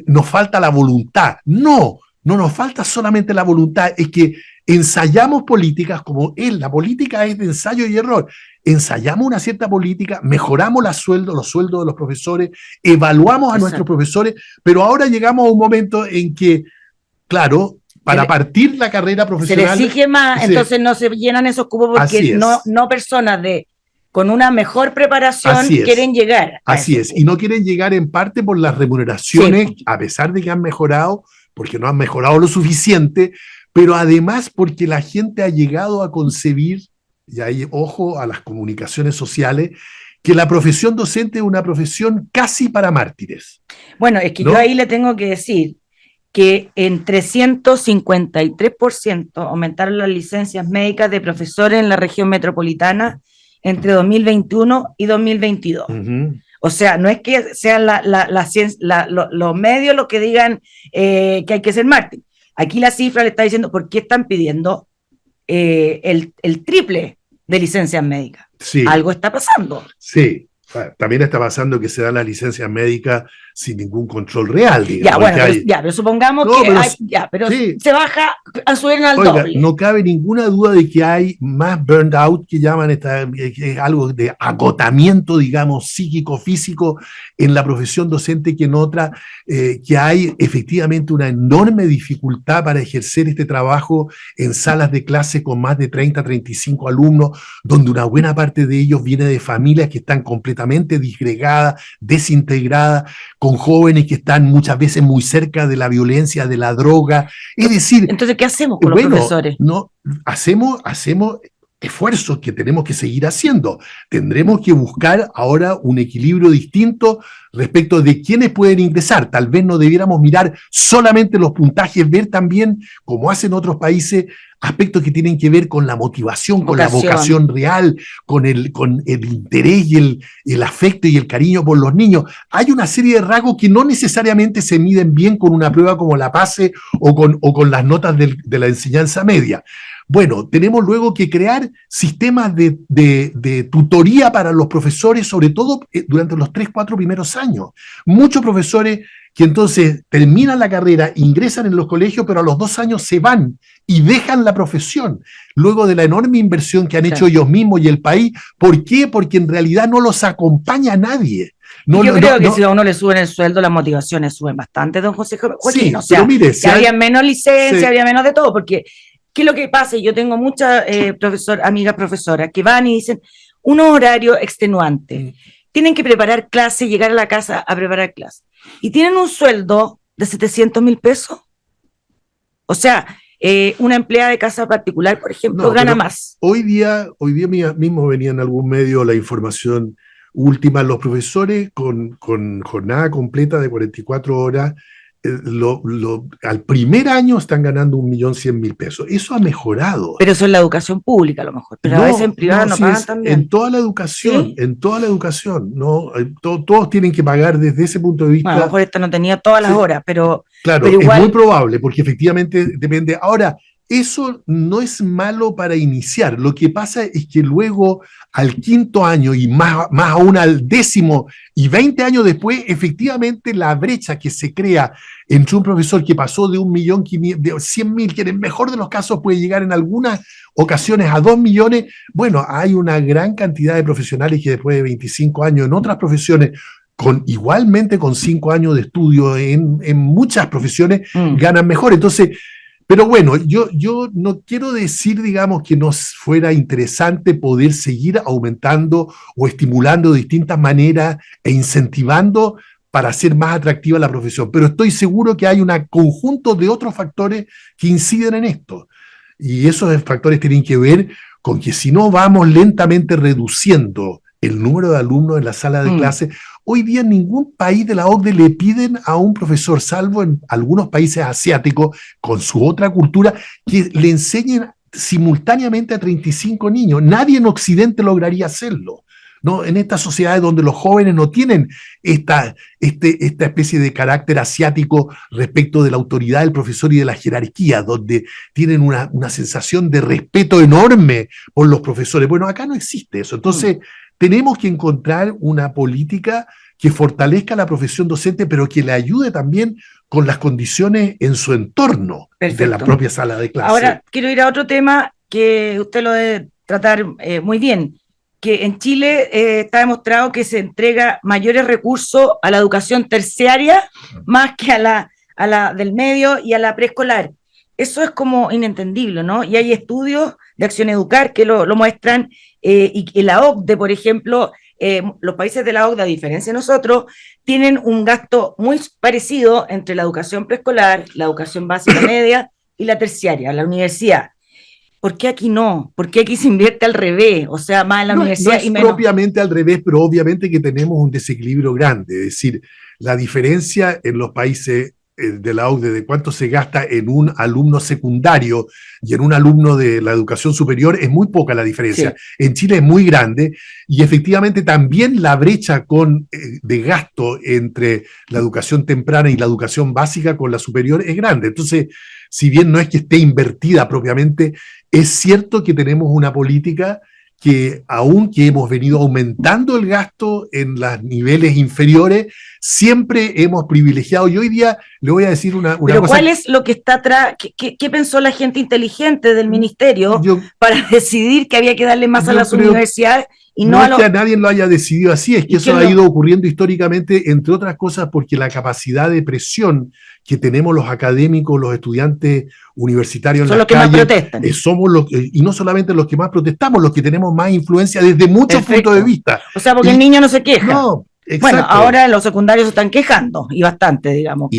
nos falta la voluntad. No nos falta solamente la voluntad, es que ensayamos políticas como la política es de ensayo y error. Ensayamos una cierta política, mejoramos los sueldos de los profesores, evaluamos a nuestros profesores, pero ahora llegamos a un momento en que, claro, para partir la carrera profesional. Se le exige más, entonces no se llenan esos cupos porque no personas con una mejor preparación quieren llegar. Así es, y no quieren llegar en parte por las remuneraciones, a pesar de que han mejorado, porque no han mejorado lo suficiente, pero además porque la gente ha llegado a concebir, y ahí ojo a las comunicaciones sociales, que la profesión docente es una profesión casi para mártires. Bueno, es que yo ahí le tengo que decir que en 353% aumentaron las licencias médicas de profesores en la región metropolitana entre 2021 y 2022. O sea, no es que sean los medios los que digan que hay que ser mártir. Aquí la cifra le está diciendo por qué están pidiendo el triple de licencias médicas. Sí. Algo está pasando. Sí, también está pasando que se dan las licencias médicas sin ningún control real, digamos. Pero supongamos se baja a subir al doble. No cabe ninguna duda de que hay más burned out, que llaman es algo de agotamiento, digamos, psíquico-físico en la profesión docente que en otra, que hay efectivamente una enorme dificultad para ejercer este trabajo en salas de clase con más de 30, 35 alumnos, donde una buena parte de ellos viene de familias que están completamente disgregadas, desintegradas, con jóvenes que están muchas veces muy cerca de la violencia, de la droga. Es decir... Entonces, ¿qué hacemos con los profesores? Hacemos esfuerzos que tenemos que seguir haciendo. Tendremos que buscar ahora un equilibrio distinto respecto de quiénes pueden ingresar. Tal vez no debiéramos mirar solamente los puntajes, ver también, como hacen otros países, aspectos que tienen que ver con la motivación, con la vocación real, con el interés y el afecto y el cariño por los niños. Hay una serie de rasgos que no necesariamente se miden bien con una prueba como la PASE o con las notas de la enseñanza media. Bueno, tenemos luego que crear sistemas de tutoría para los profesores, sobre todo durante los 3-4 primeros años. Muchos profesores que entonces terminan la carrera, ingresan en los colegios, pero a los 2 años se van y dejan la profesión, luego de la enorme inversión que han hecho ellos mismos y el país. ¿Por qué? Porque en realidad no los acompaña nadie. Yo creo que si a uno le suben el sueldo, las motivaciones suben bastante, don José Joaquín. Sí, o sea, pero mire, había menos licencia, había menos de todo, porque ¿qué es lo que pasa? Yo tengo muchas amigas profesoras que van y dicen un horario extenuante. Tienen que preparar clase, llegar a la casa a preparar clase. Y tienen un sueldo de 700,000 pesos. O sea, una empleada de casa particular, por ejemplo, gana más. Hoy día mismo venía en algún medio la información última. Los profesores con jornada completa de 44 horas, al primer año están ganando 1.100.000 pesos. Eso ha mejorado. Pero eso es la educación pública a lo mejor, pero a veces en privada no pagan también. En toda la educación, ¿no? Todos tienen que pagar desde ese punto de vista. Bueno, a lo mejor esta no tenía todas las horas, pero... Claro, pero igual... es muy probable, porque efectivamente depende. Ahora, eso no es malo para iniciar. Lo que pasa es que luego, al 5.º año y más aún al 10º y 20 años después, efectivamente la brecha que se crea entre un profesor que pasó de 1.100.000, que en el mejor de los casos puede llegar en algunas ocasiones a 2 millones, bueno, hay una gran cantidad de profesionales que después de 25 años en otras profesiones, igualmente con 5 años de estudio en muchas profesiones, ganan mejor. Entonces, pero bueno, yo no quiero decir, digamos, que nos fuera interesante poder seguir aumentando o estimulando de distintas maneras e incentivando para hacer más atractiva la profesión, pero estoy seguro que hay un conjunto de otros factores que inciden en esto. Y esos factores tienen que ver con que si no vamos lentamente reduciendo el número de alumnos en la sala de clase, hoy día en ningún país de la OCDE le piden a un profesor, salvo en algunos países asiáticos con su otra cultura, que le enseñen simultáneamente a 35 niños. Nadie en Occidente lograría hacerlo, ¿no? En estas sociedades donde los jóvenes no tienen esta especie de carácter asiático respecto de la autoridad del profesor y de la jerarquía, donde tienen una sensación de respeto enorme por los profesores. Bueno, acá no existe eso. Entonces, tenemos que encontrar una política que fortalezca la profesión docente, pero que le ayude también con las condiciones en su entorno. Perfecto. De la propia sala de clase. Ahora, quiero ir a otro tema que usted lo debe tratar muy bien, que en Chile está demostrado que se entrega mayores recursos a la educación terciaria más que a la del medio y a la preescolar. eso es como inentendible, ¿no? Y hay estudios de Acción Educar que lo muestran, y que la OCDE, por ejemplo, los países de la OCDE, a diferencia de nosotros, tienen un gasto muy parecido entre la educación preescolar, la educación básica media y la terciaria, la universidad. ¿Por qué aquí no? ¿Por qué aquí se invierte al revés? O sea, más en la No, no universidad es y menos. propiamente al revés, pero obviamente que tenemos un desequilibrio grande. Es decir, la diferencia en los países de la OCDE de cuánto se gasta en un alumno secundario y en un alumno de la educación superior es muy poca la diferencia. Sí. En Chile es muy grande y efectivamente también la brecha de gasto entre la educación temprana y la educación básica con la superior es grande. Entonces, si bien no es que esté invertida propiamente, es cierto que tenemos una política que aunque hemos venido aumentando el gasto en los niveles inferiores, siempre hemos privilegiado. Y hoy día le voy a decir una Pero cosa. ¿cuál es lo que está atrás? ¿Qué pensó la gente inteligente del ministerio para decidir que había que darle más a las universidades? Y no es que a nadie lo haya decidido así, es que eso ha ido ocurriendo históricamente, entre otras cosas, porque la capacidad de presión que tenemos los académicos, los estudiantes universitarios en las calles, más protestan. Somos y no solamente los que más protestamos, los que tenemos más influencia desde muchos puntos de vista. O sea, porque el niño no se queja. No, exacto. Bueno, ahora los secundarios se están quejando, y bastante, digamos,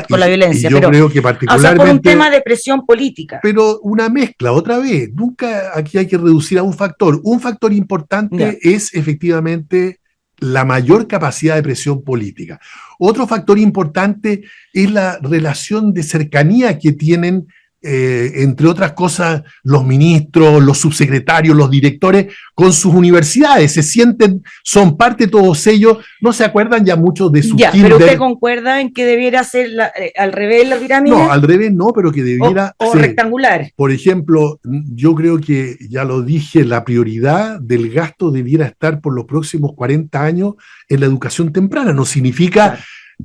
con la violencia. Y yo creo que particularmente... O sea, por un tema de presión política. Pero una mezcla, otra vez, nunca aquí hay que reducir a un factor. Un factor importante es efectivamente la mayor capacidad de presión política. Otro factor importante es la relación de cercanía que tienen, entre otras cosas, los ministros, los subsecretarios, los directores con sus universidades. Se sienten, son parte todos ellos, no se acuerdan ya mucho de su kinder. Pero ¿usted concuerda en que debiera ser al revés la pirámide? No, al revés no, pero que debiera o ser rectangular. Por ejemplo, yo creo que, ya lo dije, la prioridad del gasto debiera estar por los próximos 40 años en la educación temprana. No significa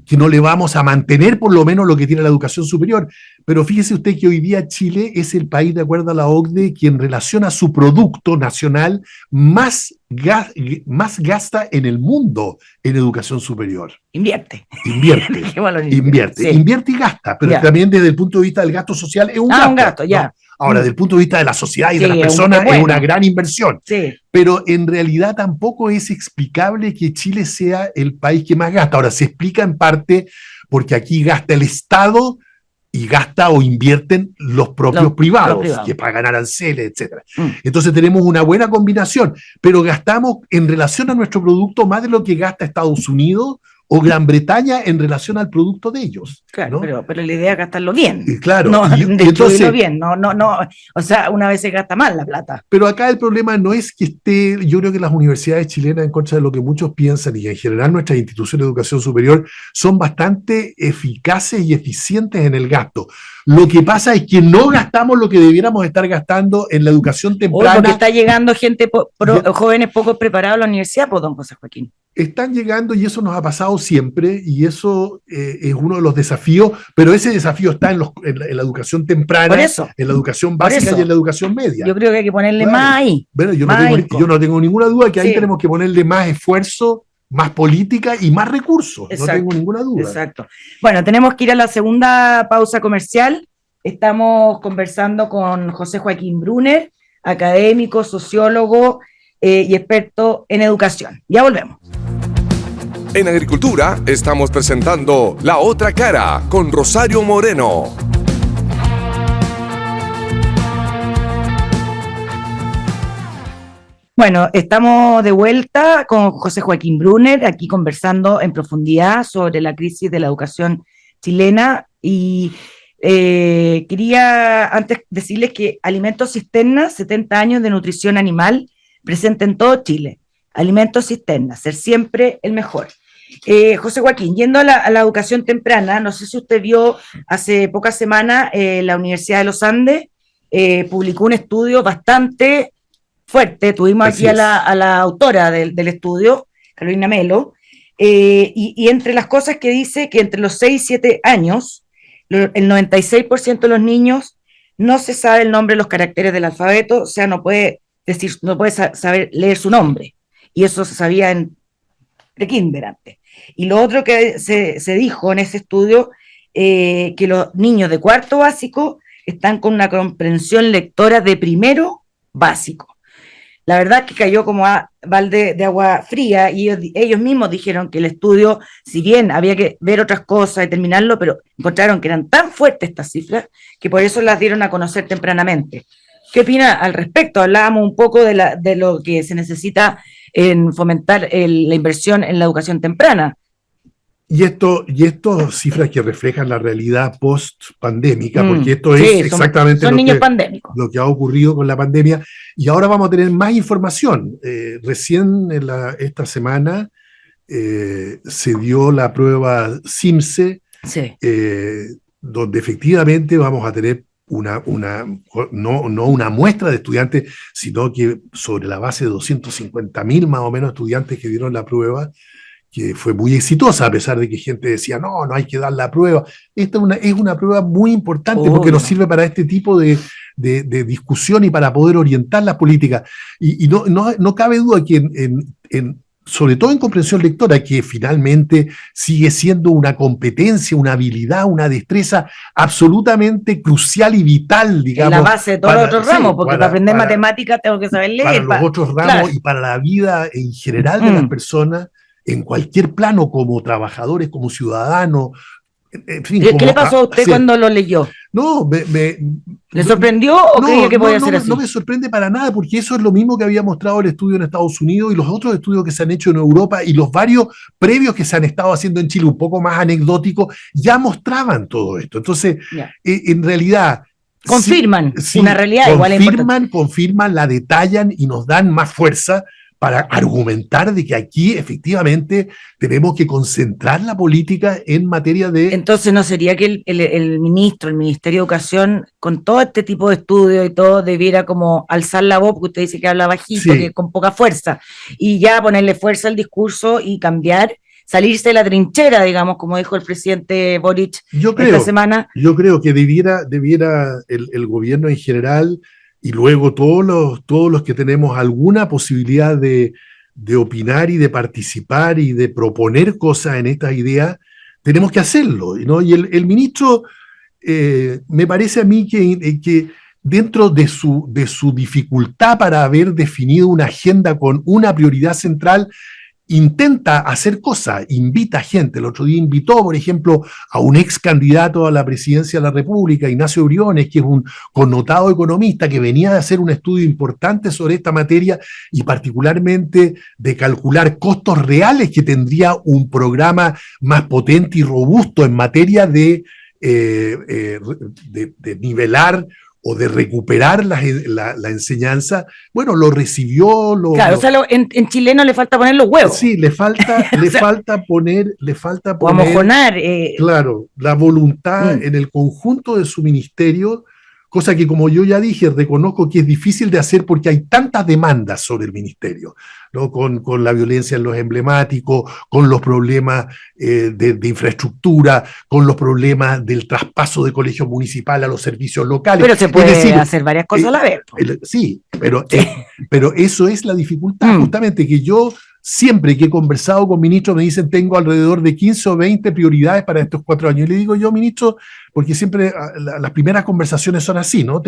que no le vamos a mantener por lo menos lo que tiene la educación superior. Pero fíjese usted que hoy día Chile es el país, de acuerdo a la OCDE, quien relaciona su producto nacional más gasta en el mundo en educación superior. Invierte. Invierte y gasta, pero también desde el punto de vista del gasto social es un gasto. Un gasto, ya. ¿No? Ahora, desde el punto de vista de la sociedad y de las personas, es una gran inversión. Sí. Pero en realidad tampoco es explicable que Chile sea el país que más gasta. Ahora, se explica en parte porque aquí gasta el Estado y gasta o invierten los propios privados, que pagan aranceles, etc. Entonces tenemos una buena combinación, pero gastamos en relación a nuestro producto más de lo que gasta Estados Unidos o Gran Bretaña en relación al producto de ellos. Claro, ¿no? pero la idea es gastarlo bien. Claro. No, distribuirlo bien. No. O sea, una vez se gasta mal la plata. Pero acá el problema no es que esté, yo creo que las universidades chilenas, en contra de lo que muchos piensan, y en general nuestras instituciones de educación superior, son bastante eficaces y eficientes en el gasto. Lo que pasa es que no gastamos lo que debiéramos estar gastando en la educación temprana. Porque está llegando gente, jóvenes poco preparados a la universidad, pues, don José Joaquín. Están llegando y eso nos ha pasado siempre y eso es uno de los desafíos, pero ese desafío está en la educación temprana, en la educación básica y en la educación media. Yo creo que hay que ponerle más ahí. Bueno, yo no tengo ninguna duda que ahí tenemos que ponerle más esfuerzo, más política y más recursos. Exacto, no tengo ninguna duda. Exacto. Bueno, tenemos que ir a la segunda pausa comercial. Estamos conversando con José Joaquín Brunner, académico, sociólogo y experto en educación. Ya volvemos. En Agricultura estamos presentando La Otra Cara con Rosario Moreno. Bueno, estamos de vuelta con José Joaquín Brunner, aquí conversando en profundidad sobre la crisis de la educación chilena y quería antes decirles que Alimentos Cisterna, 70 años de nutrición animal, presente en todo Chile. Alimentos Cisterna, ser siempre el mejor. José Joaquín, yendo a la educación temprana, no sé si usted vio hace pocas semanas la Universidad de los Andes publicó un estudio bastante fuerte. Tuvimos aquí a la autora del estudio, Carolina Melo, y entre las cosas que dice que entre los 6 y 7 años, el 96% de los niños no se sabe el nombre de los caracteres del alfabeto, o sea, no puede saber leer su nombre, y eso se sabía en kinder antes. Y lo otro que se dijo en ese estudio, que los niños de cuarto básico están con una comprensión lectora de primero básico. La verdad es que cayó como a balde de agua fría y ellos mismos dijeron que el estudio, si bien había que ver otras cosas y terminarlo, pero encontraron que eran tan fuertes estas cifras que por eso las dieron a conocer tempranamente. ¿Qué opina al respecto? Hablábamos un poco de lo que se necesita en fomentar la inversión en la educación temprana. Y estas cifras que reflejan la realidad post-pandémica, porque esto sí, es exactamente son niños pandémicos. Lo que ha ocurrido con la pandemia. Y ahora vamos a tener más información. Recién esta semana se dio la prueba CIMSE, sí. donde efectivamente vamos a tener no una muestra de estudiantes, sino que sobre la base de 250.000 más o menos estudiantes que dieron la prueba, que fue muy exitosa, a pesar de que gente decía, no hay que dar la prueba. Esta es una prueba muy importante porque nos sirve para este tipo de discusión y para poder orientar las políticas. Y no cabe duda que sobre todo en comprensión lectora, que finalmente sigue siendo una competencia, una habilidad, una destreza absolutamente crucial y vital, digamos. En la base de todos los otros ramos, porque para aprender matemáticas tengo que saber leer. Para los otros ramos, claro, y para la vida en general de las personas, en cualquier plano, como trabajadores, como ciudadanos. En fin, ¿Qué le pasó a usted cuando lo leyó? No, ¿le sorprendió o creía que podía ser así? No me sorprende para nada, porque eso es lo mismo que había mostrado el estudio en Estados Unidos y los otros estudios que se han hecho en Europa y los varios previos que se han estado haciendo en Chile, un poco más anecdóticos, ya mostraban todo esto. Entonces, en realidad... confirman una realidad igual importante. Confirman, la detallan y nos dan más fuerza para argumentar de que aquí efectivamente tenemos que concentrar la política en materia de... Entonces, ¿no sería que el Ministerio de Educación, con todo este tipo de estudios y todo, debiera como alzar la voz, porque usted dice que habla bajito, que con poca fuerza, y ya ponerle fuerza al discurso y cambiar, salirse de la trinchera, digamos, como dijo el presidente Boric esta semana? Yo creo que debiera el gobierno en general, y luego todos los que tenemos alguna posibilidad de opinar y de participar y de proponer cosas en estas ideas, tenemos que hacerlo, ¿no? Y el ministro, me parece a mí que dentro de su dificultad para haber definido una agenda con una prioridad central, intenta hacer cosas, invita gente. El otro día invitó, por ejemplo, a un ex candidato a la presidencia de la República, Ignacio Briones, que es un connotado economista que venía de hacer un estudio importante sobre esta materia y particularmente de calcular costos reales que tendría un programa más potente y robusto en materia de nivelar o de recuperar la enseñanza. Bueno, lo recibió. Claro, o sea, en chileno le falta poner los huevos. Sí, le falta poner. O amojonar. Claro, la voluntad en el conjunto de su ministerio, cosa que, como yo ya dije, reconozco que es difícil de hacer porque hay tantas demandas sobre el ministerio, ¿no? Con la violencia en los emblemáticos, con los problemas de infraestructura, con los problemas del traspaso de colegio municipal a los servicios locales. Pero se puede hacer varias cosas a la vez. Sí, pero eso es la dificultad, justamente, que yo siempre que he conversado con ministros me dicen tengo alrededor de 15 o 20 prioridades para estos 4 años. Y le digo yo, ministro, porque siempre las primeras conversaciones son así, ¿no?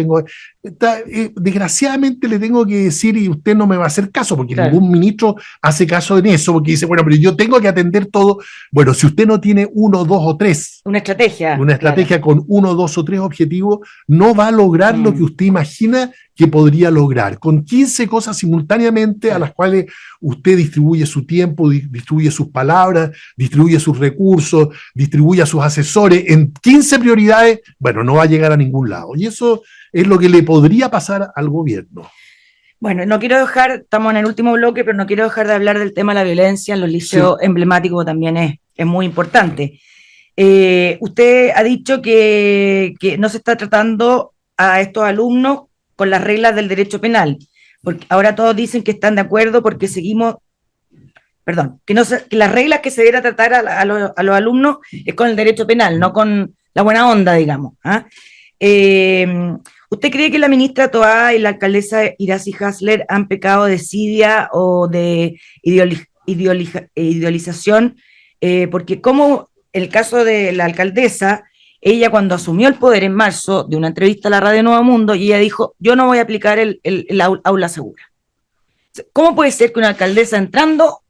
Desgraciadamente le tengo que decir, y usted no me va a hacer caso, porque ningún ministro hace caso en eso, porque dice, bueno, pero yo tengo que atender todo. Bueno, si usted no tiene 1, 2 o 3. Una estrategia Con 1, 2 o 3 objetivos, no va a lograr lo que usted imagina que podría lograr. Con 15 cosas simultáneamente a las cuales usted distribuye su tiempo, distribuye sus palabras, distribuye sus recursos, distribuye a sus asesores en 15 prioridades, bueno, no va a llegar a ningún lado. Y eso es lo que le podría pasar al gobierno. Bueno, no quiero dejar, estamos en el último bloque, pero no quiero dejar de hablar del tema de la violencia en los liceos emblemáticos, también es muy importante. Usted ha dicho que no se está tratando a estos alumnos con las reglas del derecho penal, porque ahora todos dicen que están de acuerdo porque seguimos, que las reglas que se debiera tratar a los alumnos es con el derecho penal, no con la buena onda, digamos. ¿Usted cree que la ministra Toá y la alcaldesa Iracy Hasler han pecado de desidia o de idealización? Porque como el caso de la alcaldesa, ella cuando asumió el poder en marzo, de una entrevista a la radio Nuevo Mundo, y ella dijo, yo no voy a aplicar el aula segura. ¿Cómo puede ser que una alcaldesa entrando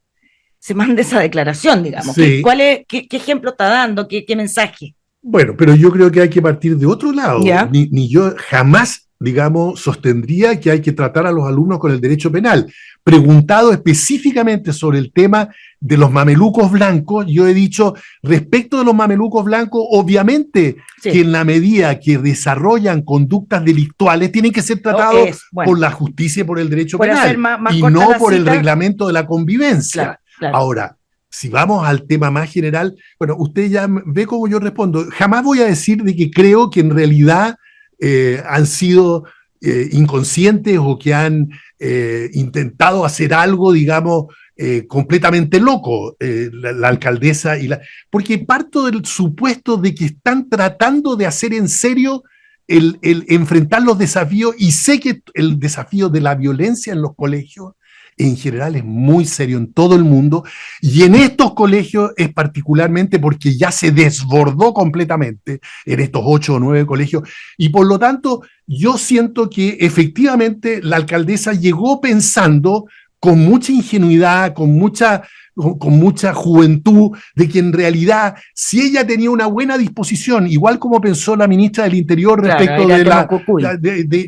se mande esa declaración, digamos? Sí. ¿Qué ejemplo está dando? ¿Qué mensaje? Bueno, pero yo creo que hay que partir de otro lado. ¿Ya? Ni yo jamás, digamos, sostendría que hay que tratar a los alumnos con el derecho penal. Preguntado específicamente sobre el tema de los mamelucos blancos, yo he dicho, respecto de los mamelucos blancos, obviamente Sí. que en la medida que desarrollan conductas delictuales, tienen que ser tratados Bueno, por la justicia y por el derecho por hacer penal, más y corta no la por el cita. reglamento de la convivencia. Claro, claro. Ahora, si vamos al tema más general, bueno, usted ya ve cómo yo respondo. Jamás voy a decir de que creo que en realidad han sido inconscientes o que han intentado hacer algo, digamos, completamente loco, la alcaldesa porque parto del supuesto de que están tratando de hacer en serio el enfrentar los desafíos, y sé que el desafío de la violencia en los colegios en general es muy serio en todo el mundo, y en estos colegios es particularmente porque ya se desbordó completamente en estos 8 o 9 colegios, y por lo tanto yo siento que efectivamente la alcaldesa llegó pensando con mucha ingenuidad, con mucha juventud, de que en realidad, si ella tenía una buena disposición, igual como pensó la ministra del Interior respecto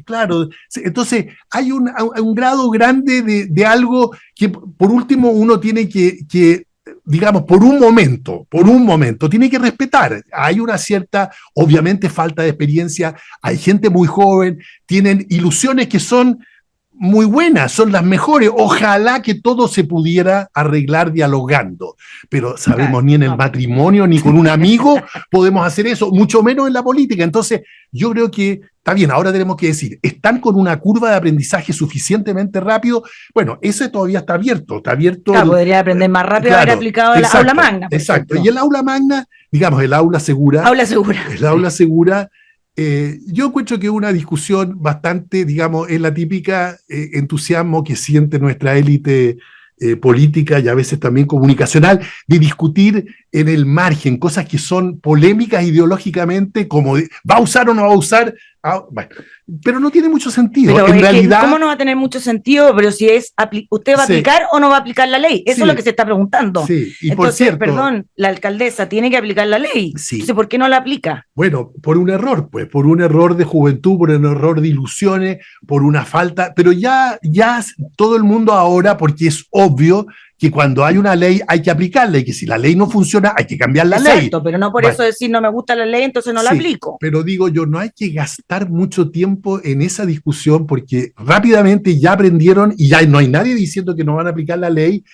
claro, entonces hay un grado grande de algo que, por último, uno tiene que digamos, por un momento, tiene que respetar. Hay una cierta, obviamente, falta de experiencia, hay gente muy joven, tienen ilusiones que son muy buenas, son las mejores. Ojalá que todo se pudiera arreglar dialogando, pero sabemos, ni en el matrimonio ni con un amigo podemos hacer eso, mucho menos en la política. Entonces yo creo que está bien, ahora tenemos que decir, ¿están con una curva de aprendizaje suficientemente rápido? Bueno, ese todavía está abierto. Claro, podría aprender más rápido, claro, haber aplicado el aula magna. Exacto, ejemplo. Y el aula magna, digamos, el aula segura. El aula segura. Yo encuentro que es una discusión bastante, digamos, es la típica entusiasmo que siente nuestra élite política y a veces también comunicacional, de discutir en el margen cosas que son polémicas ideológicamente, como ¿va a usar o no va a usar? Bueno, pero no tiene mucho sentido. Pero en realidad, ¿cómo no va a tener mucho sentido? Pero si es, ¿usted va a aplicar o no va a aplicar la ley? Eso es lo que se está preguntando. Sí, y entonces, por cierto, perdón, la alcaldesa tiene que aplicar la ley. Sí. Entonces, ¿por qué no la aplica? Bueno, por un error, pues, por un error de juventud, por un error de ilusiones, por una falta, pero ya todo el mundo ahora, porque es obvio que cuando hay una ley hay que aplicarla, y que si la ley no funciona hay que cambiar la ley. Exacto, pero no por eso decir no me gusta la ley, entonces no la aplico. Pero digo yo, no hay que gastar mucho tiempo en esa discusión, porque rápidamente ya aprendieron y ya no hay nadie diciendo que no van a aplicar la ley,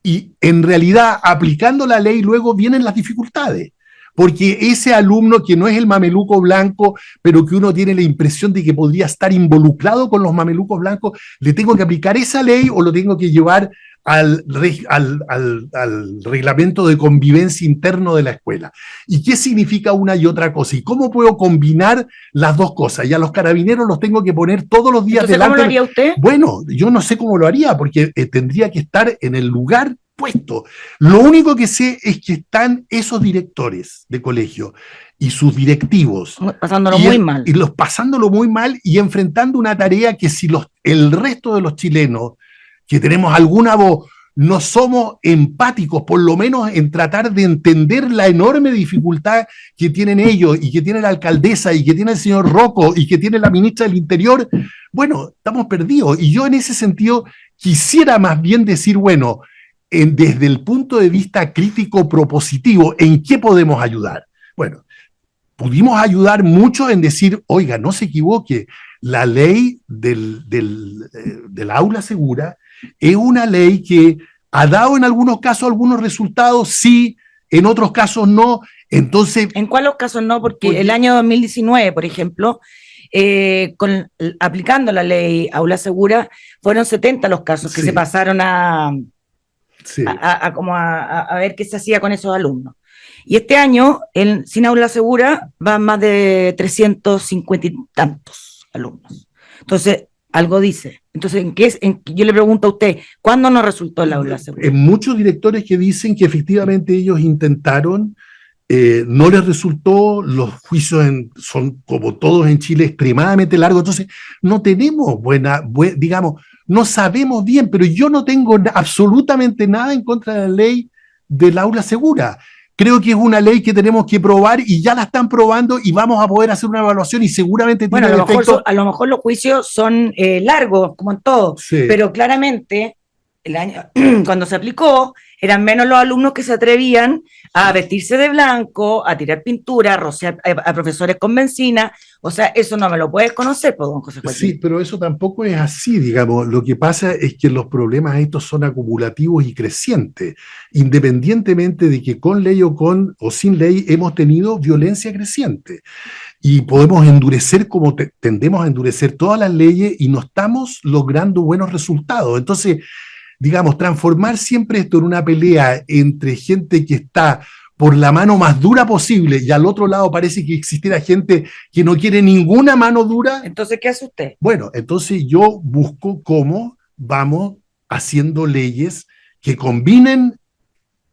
y en realidad aplicando la ley luego vienen las dificultades. Porque ese alumno que no es el mameluco blanco, pero que uno tiene la impresión de que podría estar involucrado con los mamelucos blancos, le tengo que aplicar esa ley o lo tengo que llevar al reglamento de convivencia interno de la escuela. ¿Y qué significa una y otra cosa? ¿Y cómo puedo combinar las dos cosas? Y a los carabineros los tengo que poner todos los días delante. ¿Cómo lo haría usted? Bueno, yo no sé cómo lo haría, porque tendría que estar en el lugar puesto. Lo único que sé es que están esos directores de colegio y sus directivos pasándolo muy mal. Y pasándolo muy mal y enfrentando una tarea que si el resto de los chilenos que tenemos alguna voz no somos empáticos, por lo menos en tratar de entender la enorme dificultad que tienen ellos y que tiene la alcaldesa y que tiene el señor Rocco y que tiene la ministra del Interior, bueno, estamos perdidos. Y yo en ese sentido quisiera más bien decir, bueno, desde el punto de vista crítico propositivo, ¿en qué podemos ayudar? Bueno, pudimos ayudar mucho en decir, oiga, no se equivoque, la ley del aula segura es una ley que ha dado en algunos casos algunos resultados, sí, en otros casos no. Entonces, ¿en cuáles casos no? Porque el año 2019, por ejemplo, aplicando la ley aula segura, fueron 70 los casos que se pasaron a ver qué se hacía con esos alumnos. Y este año, sin aula segura, van más de 350 y tantos alumnos. Entonces, algo dice. Entonces, yo le pregunto a usted, ¿cuándo no resultó el aula segura? Muchos directores que dicen que efectivamente ellos intentaron no les resultó, los juicios son como todos en Chile extremadamente largos, entonces no tenemos digamos, no sabemos bien, pero yo no tengo absolutamente nada en contra de la ley del aula segura. Creo que es una ley que tenemos que probar y ya la están probando y vamos a poder hacer una evaluación y seguramente bueno, tiene efecto. A lo mejor los juicios son largos, como en todo, Sí. pero claramente el año cuando se aplicó eran menos los alumnos que se atrevían a vestirse de blanco, a tirar pintura, a rociar a profesores con benzina. O sea, eso no me lo puedes conocer, pues, don José Joaquín. Sí, pero eso tampoco es así, digamos. Lo que pasa es que los problemas estos son acumulativos y crecientes, independientemente de que con ley o sin ley hemos tenido violencia creciente. Y podemos endurecer como tendemos a endurecer todas las leyes y no estamos logrando buenos resultados. Entonces, digamos, transformar siempre esto en una pelea entre gente que está por la mano más dura posible y al otro lado parece que existiera gente que no quiere ninguna mano dura. Entonces, ¿qué hace usted? Bueno, entonces yo busco cómo vamos haciendo leyes que combinen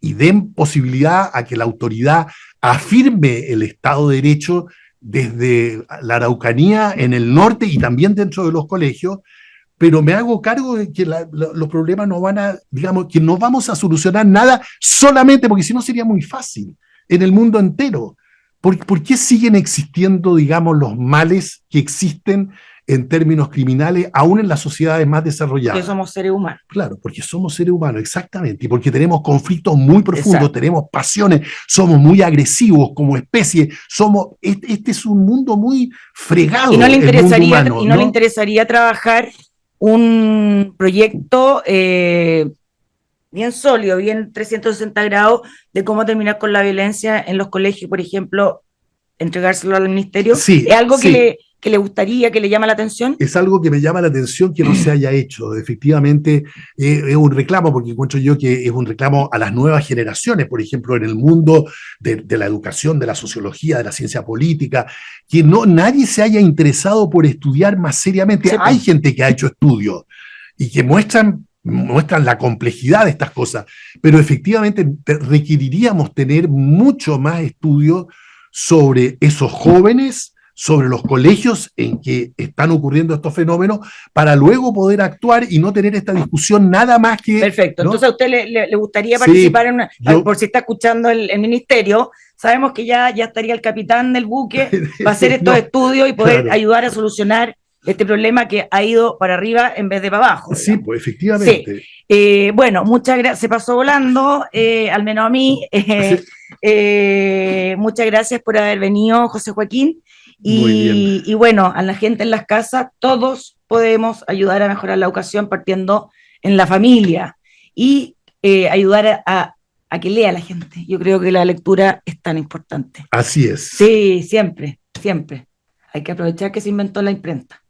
y den posibilidad a que la autoridad afirme el Estado de Derecho desde la Araucanía, en el norte y también dentro de los colegios, pero me hago cargo de que los problemas no van a, digamos, que no vamos a solucionar nada solamente, porque si no sería muy fácil, en el mundo entero. ¿Por qué siguen existiendo, digamos, los males que existen en términos criminales, aún en las sociedades más desarrolladas? Porque somos seres humanos. Claro, porque somos seres humanos, exactamente, y porque tenemos conflictos muy profundos, Exacto. Tenemos pasiones, somos muy agresivos como especie, este es un mundo muy fregado. Y no le interesaría, humano, le interesaría trabajar un proyecto bien sólido, bien 360 grados de cómo terminar con la violencia en los colegios, por ejemplo, entregárselo al ministerio. Sí, ¿Es algo sí. que le gustaría, que le llama la atención? Es algo que me llama la atención que no se haya hecho. Efectivamente, es un reclamo, porque encuentro yo que es un reclamo a las nuevas generaciones, por ejemplo, en el mundo de la educación, de la sociología, de la ciencia política, que nadie se haya interesado por estudiar más seriamente. Sí, hay gente que ha hecho estudios y que muestran la complejidad de estas cosas, pero efectivamente requeriríamos tener mucho más estudio sobre esos jóvenes, sobre los colegios en que están ocurriendo estos fenómenos, para luego poder actuar y no tener esta discusión nada más que... Perfecto, ¿no? entonces a usted le gustaría participar en una... Por si está escuchando el ministerio, sabemos que ya estaría el capitán del buque para hacer estos estudios y poder ayudar a solucionar este problema que ha ido para arriba en vez de para abajo. Sí, digamos. pues efectivamente. Sí. Bueno, muchas gracias, se pasó volando, al menos a mí. Muchas gracias por haber venido, José Joaquín. Y bueno, a la gente en las casas, todos podemos ayudar a mejorar la educación partiendo en la familia y ayudar a que lea la gente. Yo creo que la lectura es tan importante. Así es. Sí, siempre. Hay que aprovechar que se inventó la imprenta.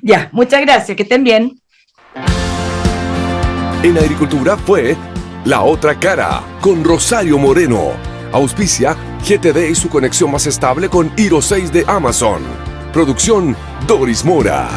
Ya, muchas gracias, que estén bien. En Agricultura fue La Otra Cara con Rosario Moreno. Auspicia GTD y su conexión más estable con Hero 6 de Amazon. Producción Doris Mora.